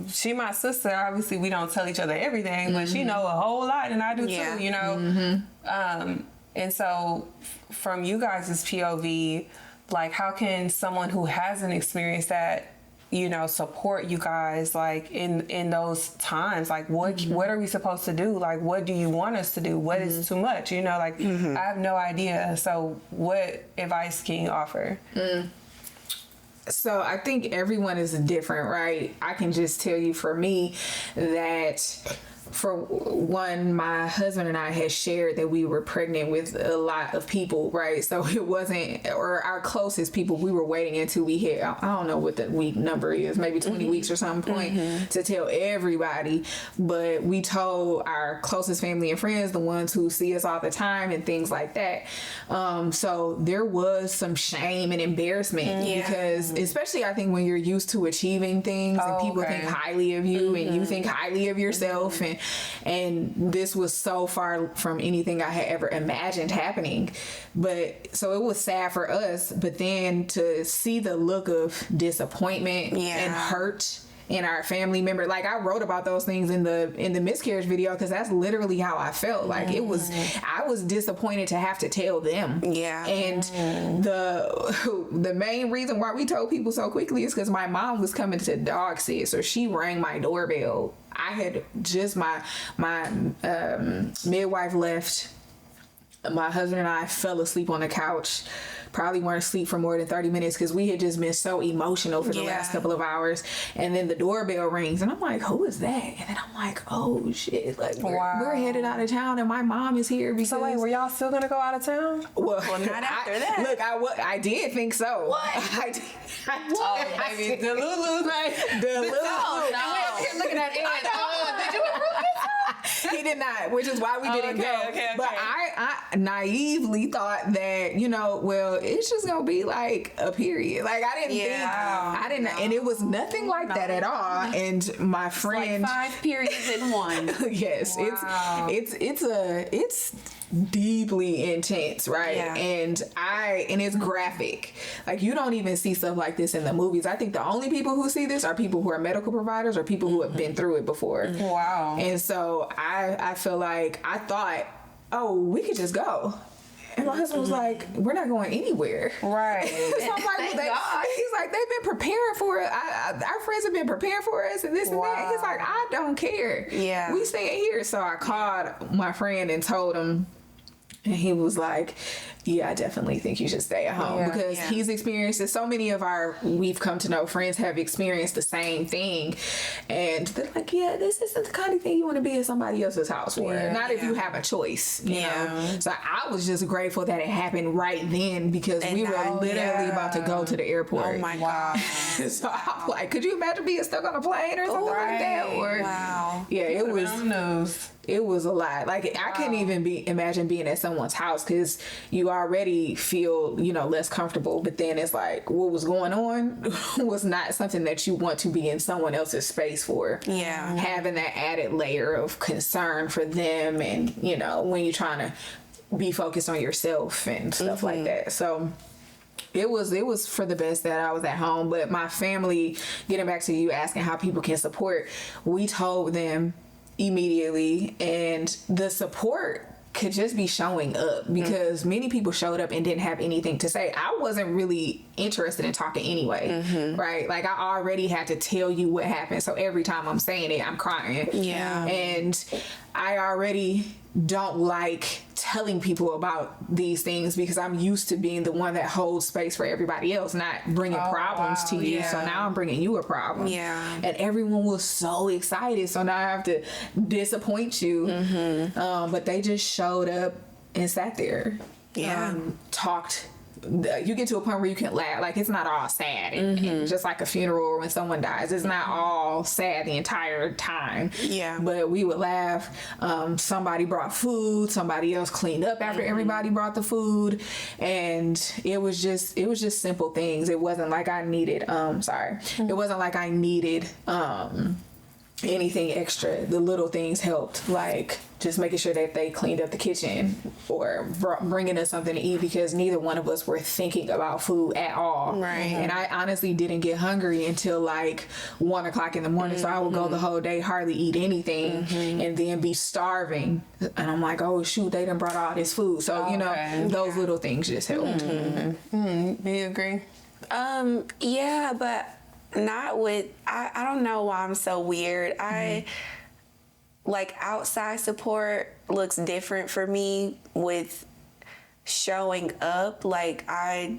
she my sister, obviously we don't tell each other everything, but she know a whole lot, and I do too, you know. And so from you guys' POV, like, how can someone who hasn't experienced that support you guys like in those times? Like what are we supposed to do? Like what do you want us to do? What is too much? I have no idea. So what advice can you offer? So I think everyone is different, right? I can just tell you for me that for one, my husband and I had shared that we were pregnant with a lot of people, right? So it wasn't, or our closest people, we were waiting until we hit, I don't know what the week number is, maybe 20 weeks or some point to tell everybody. But we told our closest family and friends, the ones who see us all the time and things like that. So there was some shame and embarrassment because, especially I think when you're used to achieving things and people think highly of you and you think highly of yourself, and this was so far from anything I had ever imagined happening. But so it was sad for us, but then to see the look of disappointment and hurt in our family member, like I wrote about those things in the miscarriage video, because that's literally how I felt. Like I was disappointed to have to tell them. And the main reason why we told people so quickly is because my mom was coming to dog sit, so she rang my doorbell. I had just my midwife left. My husband and I fell asleep on the couch. Probably weren't asleep for more than 30 minutes because we had just been so emotional for the last couple of hours. And then the doorbell rings and I'm like, who is that? And then I'm like, oh shit, like we're headed out of town and my mom is here. Because, so wait, were y'all still gonna go out of town? Well, not after that. Look, I did think so. What? I did. Baby, the Lulu, like The Lulu. I'm here looking at it. Did you approve this? He did not, which is why we didn't go. Okay. But I naively thought that, well, it's just gonna be like a period. Like I didn't, and it was nothing like that at all. And my friend, like 5 periods in one. yes, it's deeply intense, right? And it's graphic. Like you don't even see stuff like this in the movies. I think the only people who see this are people who are medical providers or people who have been through it before. Wow. And so I feel like I thought, oh, we could just go. And my husband was like, we're not going anywhere. Right. So I'm like, he's like, they've been preparing for it. Our friends have been preparing for us and this and that. He's like, I don't care. Yeah. We staying here. So I called my friend and told him. And he was like, yeah, I definitely think you should stay at home because he's experienced it. So many of we've come to know friends have experienced the same thing. And they're like, yeah, this isn't the kind of thing you want to be at somebody else's house for. Not if you have a choice, you know? So I was just grateful that it happened right then because we were literally about to go to the airport. Oh my God. So I'm like, could you imagine being stuck on a plane or something like that? Or, it was a lot. Like I couldn't even imagine being at someone's house because you already feel, less comfortable. But then it's like what was going on was not something that you want to be in someone else's space for. Yeah. Having that added layer of concern for them and, when you're trying to be focused on yourself and stuff like that. So it was for the best that I was at home. But my family, getting back to you asking how people can support, we told them immediately, and the support could just be showing up because many people showed up and didn't have anything to say. I wasn't really interested in talking anyway, right? Like I already had to tell you what happened, so every time I'm saying it, I'm crying. And I already don't like telling people about these things because I'm used to being the one that holds space for everybody else, not bringing problems to you. So now I'm bringing you a problem. And everyone was so excited. So now I have to disappoint you. But they just showed up and sat there. Talked. You get to a point where you can laugh. Like it's not all sad and just like a funeral or when someone dies, it's not all sad the entire time. But we would laugh. Somebody brought food, somebody else cleaned up after everybody brought the food, and it was just simple things. It wasn't like I needed it wasn't like I needed anything extra. The little things helped, like just making sure that they cleaned up the kitchen or bringing us something to eat because neither one of us were thinking about food at all. And I honestly didn't get hungry until like 1 o'clock in the morning. So I would go the whole day, hardly eat anything and then be starving. And I'm like, oh shoot, they done brought all this food. So, those little things just helped. Do you agree? Yeah, but not with, I don't know why I'm so weird. Like outside support looks different for me with showing up. Like I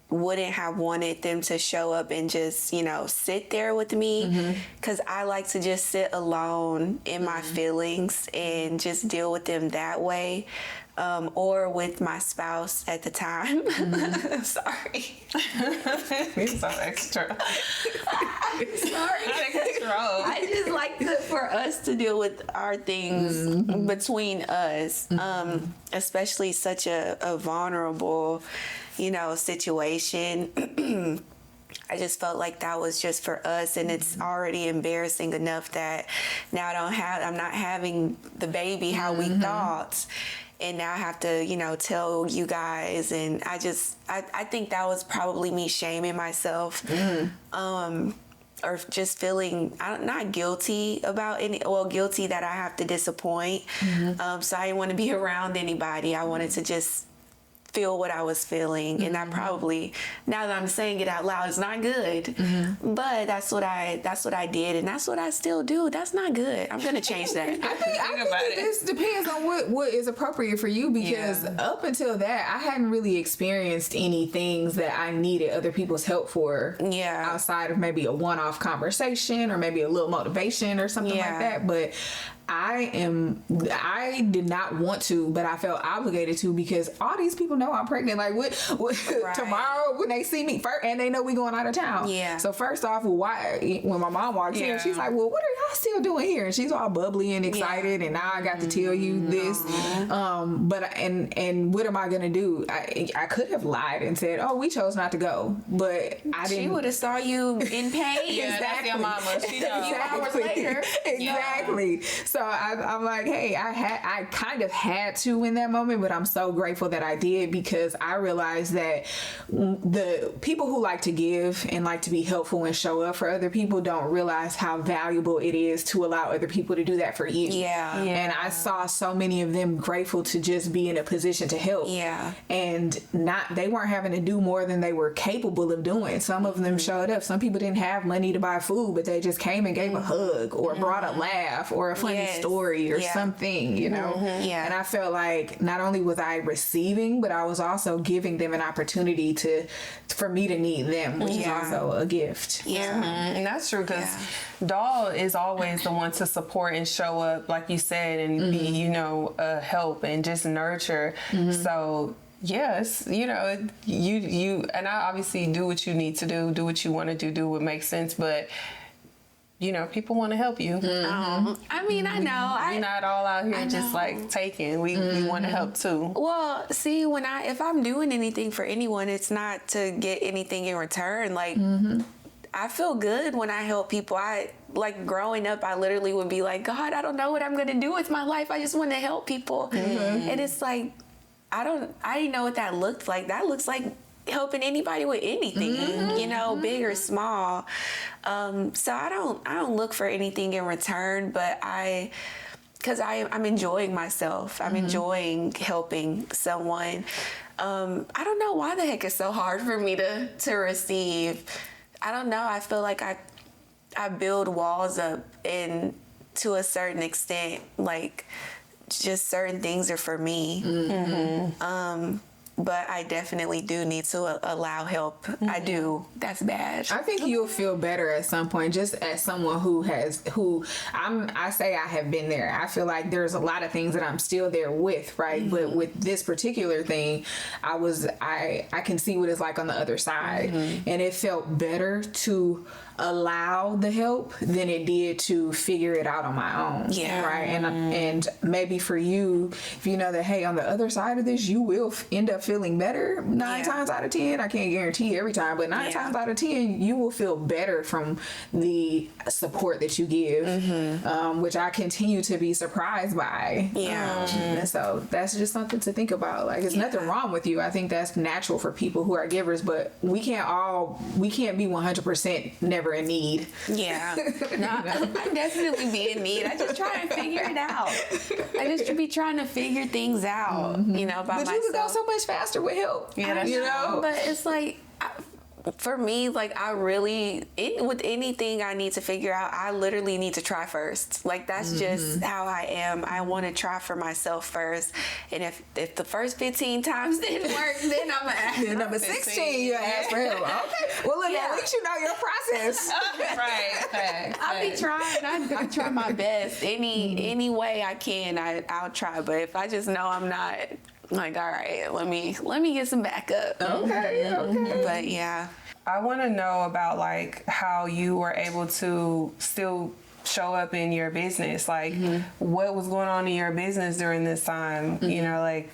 wouldn't have wanted them to show up and just, you know, sit there with me, because I like to just sit alone in my feelings and just deal with them that way. Or with my spouse at the time. Sorry. It's so extra. Sorry. I just like for us to deal with our things between us, especially such a vulnerable, you know, situation. I just felt like that was just for us, and it's already embarrassing enough that now I'm not having the baby how we thought. And now I have to, you know, tell you guys, and I think that was probably me shaming myself, or just feeling not guilty about guilty that I have to disappoint. So I didn't want to be around anybody. I wanted to just feel what I was feeling, and I probably, now that I'm saying it out loud, it's not good, but that's what I did, and that's what I still do. That's not good. I'm gonna change that. I think this depends on what is appropriate for you, because up until that, I hadn't really experienced any things that I needed other people's help for. Outside of maybe a one-off conversation or maybe a little motivation or something like that, but I did not want to, but I felt obligated to, because all these people know I'm pregnant. Like, tomorrow when they see me first, and they know we going out of town. So first off, why when my mom walks in, she's like, "Well, what are y'all still doing here?" And she's all bubbly and excited, and now I got to tell you this. But what am I gonna do? I could have lied and said, "Oh, we chose not to go," but I didn't. She would have saw you in pain. That's your mama. She knows. A few hours later. Exactly. So I'm like, hey, I kind of had to in that moment, but I'm so grateful that I did, because I realized that the people who like to give and like to be helpful and show up for other people don't realize how valuable it is to allow other people to do that for you. And I saw so many of them grateful to just be in a position to help. And they weren't having to do more than they were capable of doing. Some of them showed up. Some people didn't have money to buy food, but they just came and gave a hug or brought a laugh or a funny story or something, you know. And I felt like not only was I receiving, but I was also giving them an opportunity for me to need them, which is also a gift. And that's true, because Dahl is always the one to support and show up, like you said, and be, you know, help and just nurture. So yes, you know, you and I obviously do what you need to do what you want to do what makes sense, but you know, people want to help you. I mean, I know. We're not all out here just like taking. We want to help too. Well, see, if I'm doing anything for anyone, it's not to get anything in return. Like, I feel good when I help people. Like growing up, I literally would be like, God, I don't know what I'm going to do with my life. I just want to help people. And it's like, I didn't know what that looked like. That looks like helping anybody with anything, you know, big or small. So I don't look for anything in return, but because I'm enjoying myself. I'm enjoying helping someone. I don't know why the heck it's so hard for me to receive. I don't know. I feel like I build walls up, and to a certain extent, like just certain things are for me. But I definitely do need to allow help. I do. That's bad. I think you'll feel better at some point, just as someone I say I have been there. I feel like there's a lot of things that I'm still there with, right? But with this particular thing, I can see what it's like on the other side. And it felt better to allow the help than it did to figure it out on my own. Right. And maybe for you, if you know that, hey, on the other side of this, you will end up feeling better 9 times out of 10. I can't guarantee every time, but 9 times out of 10, you will feel better from the support that you give, which I continue to be surprised by. And so that's just something to think about. Like, there's nothing wrong with you. I think that's natural for people who are givers, but we can't be 100% never in need. No, I definitely be in need. I just try and figure it out. I just be trying to figure things out, you know, by myself. But you could go so much faster with help. You know, but it's like for me, like I really, with anything I need to figure out, I literally need to try first. Like that's just how I am. I want to try for myself first. And if the first 15 times didn't work, then I'm gonna ask. Then number 16, you ask for help. Okay. Well, look, at least you know your process. Right. I'll be trying. I try my best. Any way I can, I'll try. But if I just know I'm not, like, all right, let me get some backup. Okay. But yeah. I want to know about like how you were able to still show up in your business. Like, what was going on in your business during this time? You know, like,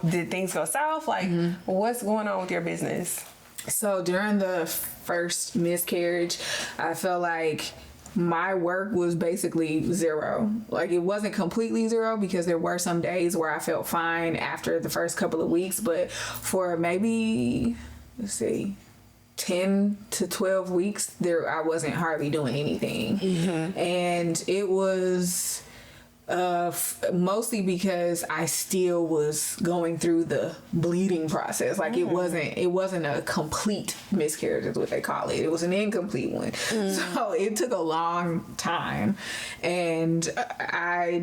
did things go south? Like, what's going on with your business? So during the first miscarriage, I felt like my work was basically zero. Like it wasn't completely zero because there were some days where I felt fine after the first couple of weeks, but for maybe, 10 to 12 weeks I wasn't hardly doing anything. And it was mostly because I still was going through the bleeding process. Like it wasn't a complete miscarriage is what they call it. It was an incomplete one. So it took a long time, and I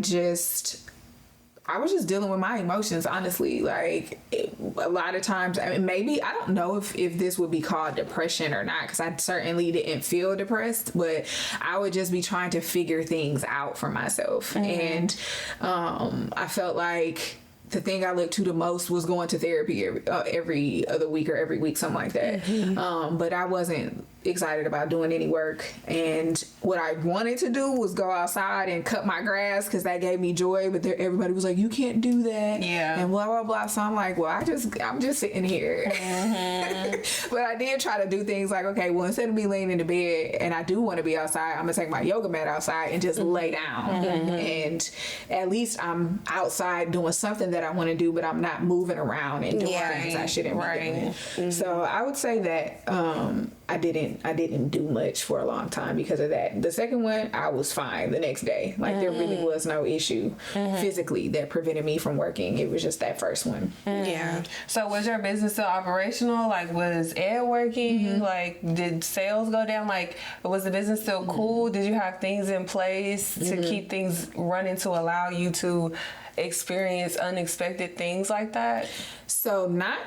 was just dealing with my emotions, honestly. Like a lot of times, I mean, maybe, I don't know if this would be called depression or not, because I certainly didn't feel depressed, but I would just be trying to figure things out for myself. And I felt like the thing I looked to the most was going to therapy every other week or every week, something like that. But I wasn't excited about doing any work, and what I wanted to do was go outside and cut my grass because that gave me joy, but everybody was like, you can't do that, and blah blah blah. So I'm like, well, I'm just sitting here. But I did try to do things like, okay, well, instead of me laying in the bed and I do want to be outside, I'm gonna take my yoga mat outside and just lay down, and at least I'm outside doing something that I want to do, but I'm not moving around and doing things I shouldn't be doing. So I would say that I didn't do much for a long time because of that. The second one, I was fine the next day. Like there really was no issue physically that prevented me from working. It was just that first one. Yeah. So was your business still operational? Like was Ed working? Like did sales go down? Like was the business still cool? Did you have things in place to keep things running to allow you to experience unexpected things like that? So not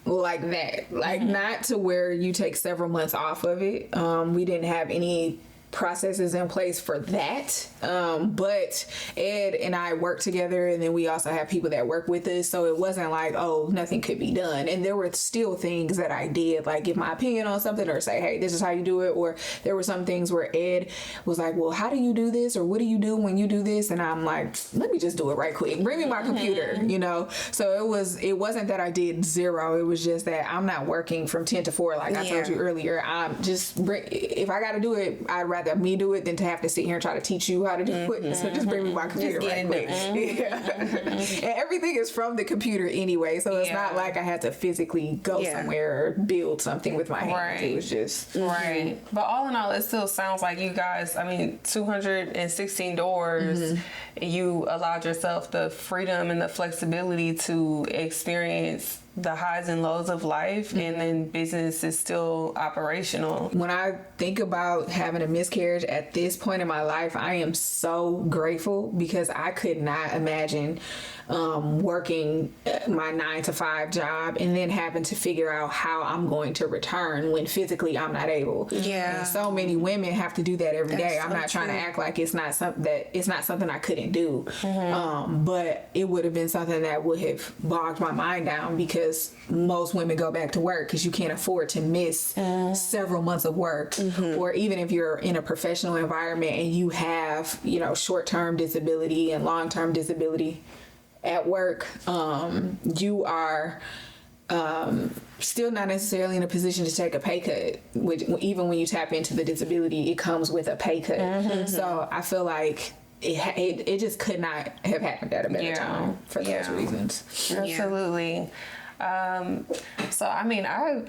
like that, like not to where you take several months off of it. We didn't have any processes in place for that, but Ed and I work together, and then we also have people that work with us, so it wasn't like, oh, nothing could be done. And there were still things that I did, like give my opinion on something or say, hey, this is how you do it. Or there were some things where Ed was like, well, how do you do this, or what do you do when you do this? And I'm like, let me just do it right quick, bring me my computer, you know. So it wasn't that I did zero, it was just that I'm not working from 10 to 4 like I told you earlier. I'm just if I gotta do it, I'd rather me do it than to have to sit here and try to teach you how to do it. So just bring me my computer right quick. And everything is from the computer anyway, so it's not like I had to physically go somewhere or build something with my hands. It was just But all in all, it still sounds like you guys, I mean, 216 doors, you allowed yourself the freedom and the flexibility to experience the highs and lows of life, and then business is still operational. When I think about having a miscarriage at this point in my life, I am so grateful, because I could not imagine working my 9-to-5 job and then having to figure out how I'm going to return when physically I'm not able. Yeah. And so many women have to do that every day. I'm not trying to act like it's not something I couldn't do. But it would have been something that would have bogged my mind down, because most women go back to work because you can't afford to miss several months of work. Or even if you're in a professional environment and you have, short-term disability and long-term disability at work, you are still not necessarily in a position to take a pay cut, which even when you tap into the disability, it comes with a pay cut. So I feel like it just could not have happened at a better time for those reasons. Absolutely. So I mean, I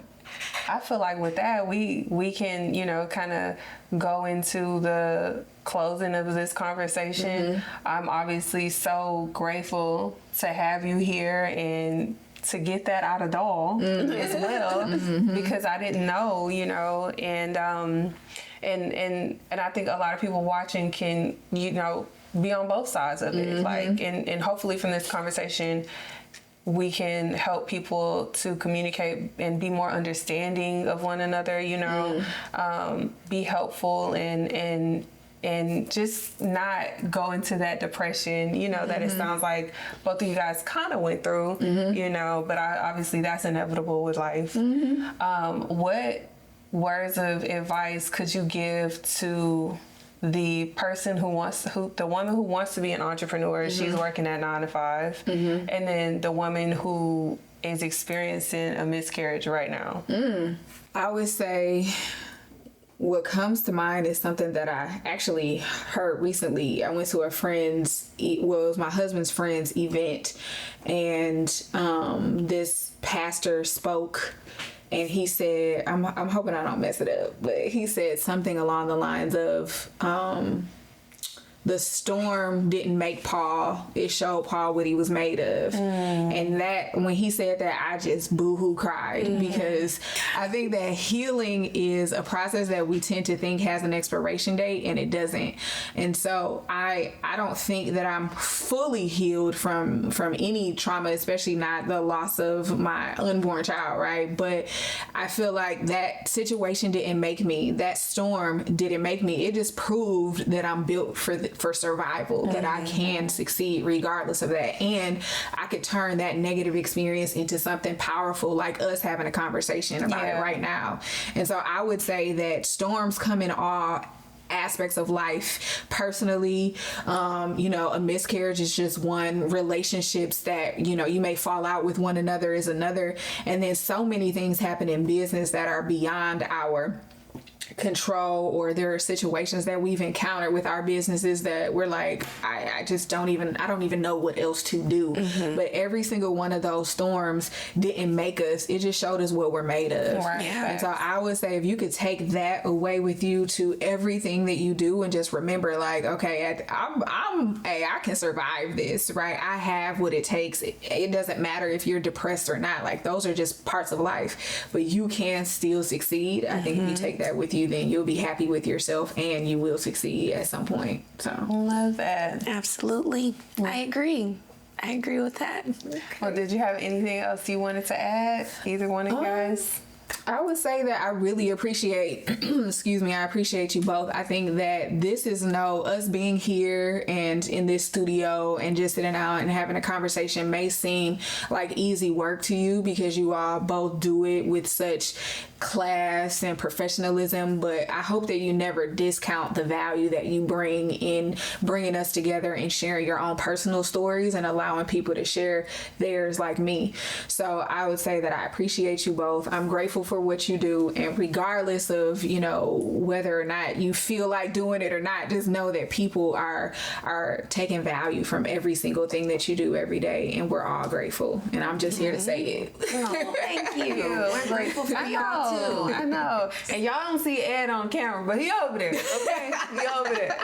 feel like with that we can kind of go into the closing of this conversation. I'm obviously so grateful to have you here, and to get that out of Dahl as well, because I didn't know, you know, and I think a lot of people watching can, you know, be on both sides of it, like, and hopefully from this conversation we can help people to communicate and be more understanding of one another, you know, be helpful and just not go into that depression, you know, that it sounds like both of you guys kind of went through, you know, but obviously that's inevitable with life. What words of advice could you give to the person the woman who wants to be an entrepreneur, she's working at 9 to 5, and then the woman who is experiencing a miscarriage right now? I would say what comes to mind is something that I actually heard recently. I went to a friend's, it was my husband's friend's event, and this pastor spoke, and he said, I'm hoping I don't mess it up, but he said something along the lines of, the storm didn't make Paul, it showed Paul what he was made of. And that, when he said that, I just boo-hoo cried, because I think that healing is a process that we tend to think has an expiration date, and it doesn't. And so I don't think that I'm fully healed from any trauma, especially not the loss of my unborn child, right? But I feel like that situation didn't make me, that storm didn't make me. It just proved that I'm built for survival, that I can succeed regardless of that, and I could turn that negative experience into something powerful, like us having a conversation about it right now. And so I would say that storms come in all aspects of life. Personally, you know, a miscarriage is just one. Relationships that, you know, you may fall out with one another is another. And then so many things happen in business that are beyond our control, or there are situations that we've encountered with our businesses that we're like, I don't even know what else to do. But every single one of those storms didn't make us, it just showed us what we're made of. Right. Yeah. And so I would say if you could take that away with you to everything that you do, and just remember, like, okay, I can survive this, right? I have what it takes. It doesn't matter if you're depressed or not. Like, those are just parts of life, but you can still succeed. I think if you take that with you, then you'll be happy with yourself, and you will succeed at some point. So Love that. Absolutely. I agree with that. Well, did you have anything else you wanted to add, either one of you guys? I would say that I really appreciate, I appreciate you both. I think that this is us being here and in this studio and just sitting out and having a conversation may seem like easy work to you, because you all both do it with such class and professionalism, but I hope that you never discount the value that you bring in bringing us together and sharing your own personal stories and allowing people to share theirs like me. So I would say that I appreciate you both. I'm grateful for what you do, and regardless of, you know, whether or not you feel like doing it or not, just know that people are taking value from every single thing that you do every day, and we're all grateful, and I'm just here to say it. Oh, thank you. We're grateful for y'all too. I know. And y'all don't see Ed on camera, but he over there. Okay, he over there.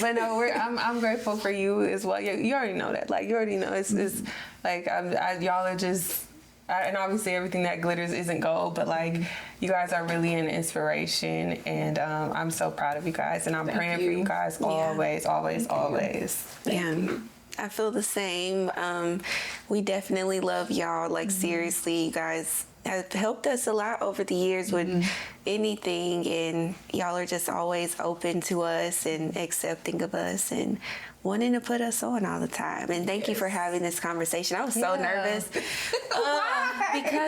But no, I'm grateful for you as well. You already know that. Like, you already know. It's like y'all are just. And obviously everything that glitters isn't gold, but like, you guys are really an inspiration, and I'm so proud of you guys, and I'm praying for you guys always. Yeah. I feel the same. We definitely love y'all. Like, seriously, you guys have helped us a lot over the years with anything, and y'all are just always open to us and accepting of us and wanting to put us on all the time. And thank you for having this conversation. I was so nervous because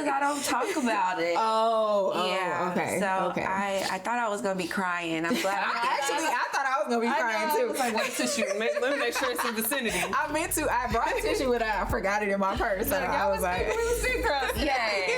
I don't talk about it. Okay. So I thought I was gonna be crying. I'm glad. I thought I was gonna be crying too. I was like, what's tissue? Let me make sure it's in the vicinity. I brought tissue, but I forgot it in my purse. So I was like, yeah.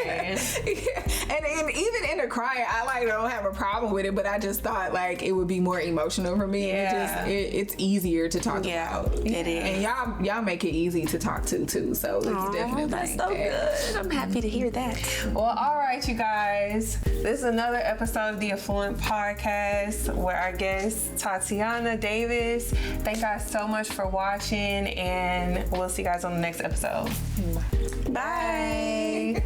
And even in the crying, I don't have a problem with it, but I just thought like it would be more emotional for me. Yeah. And it's easier to talk about. It is. And y'all make it easy to talk to too. So it's definitely that's so good. I'm happy to hear that. Well, all right, you guys. This is another episode of the Affluent podcast where our guest, Tatiana Davis. Thank you guys so much for watching, and we'll see you guys on the next episode. Bye. Bye.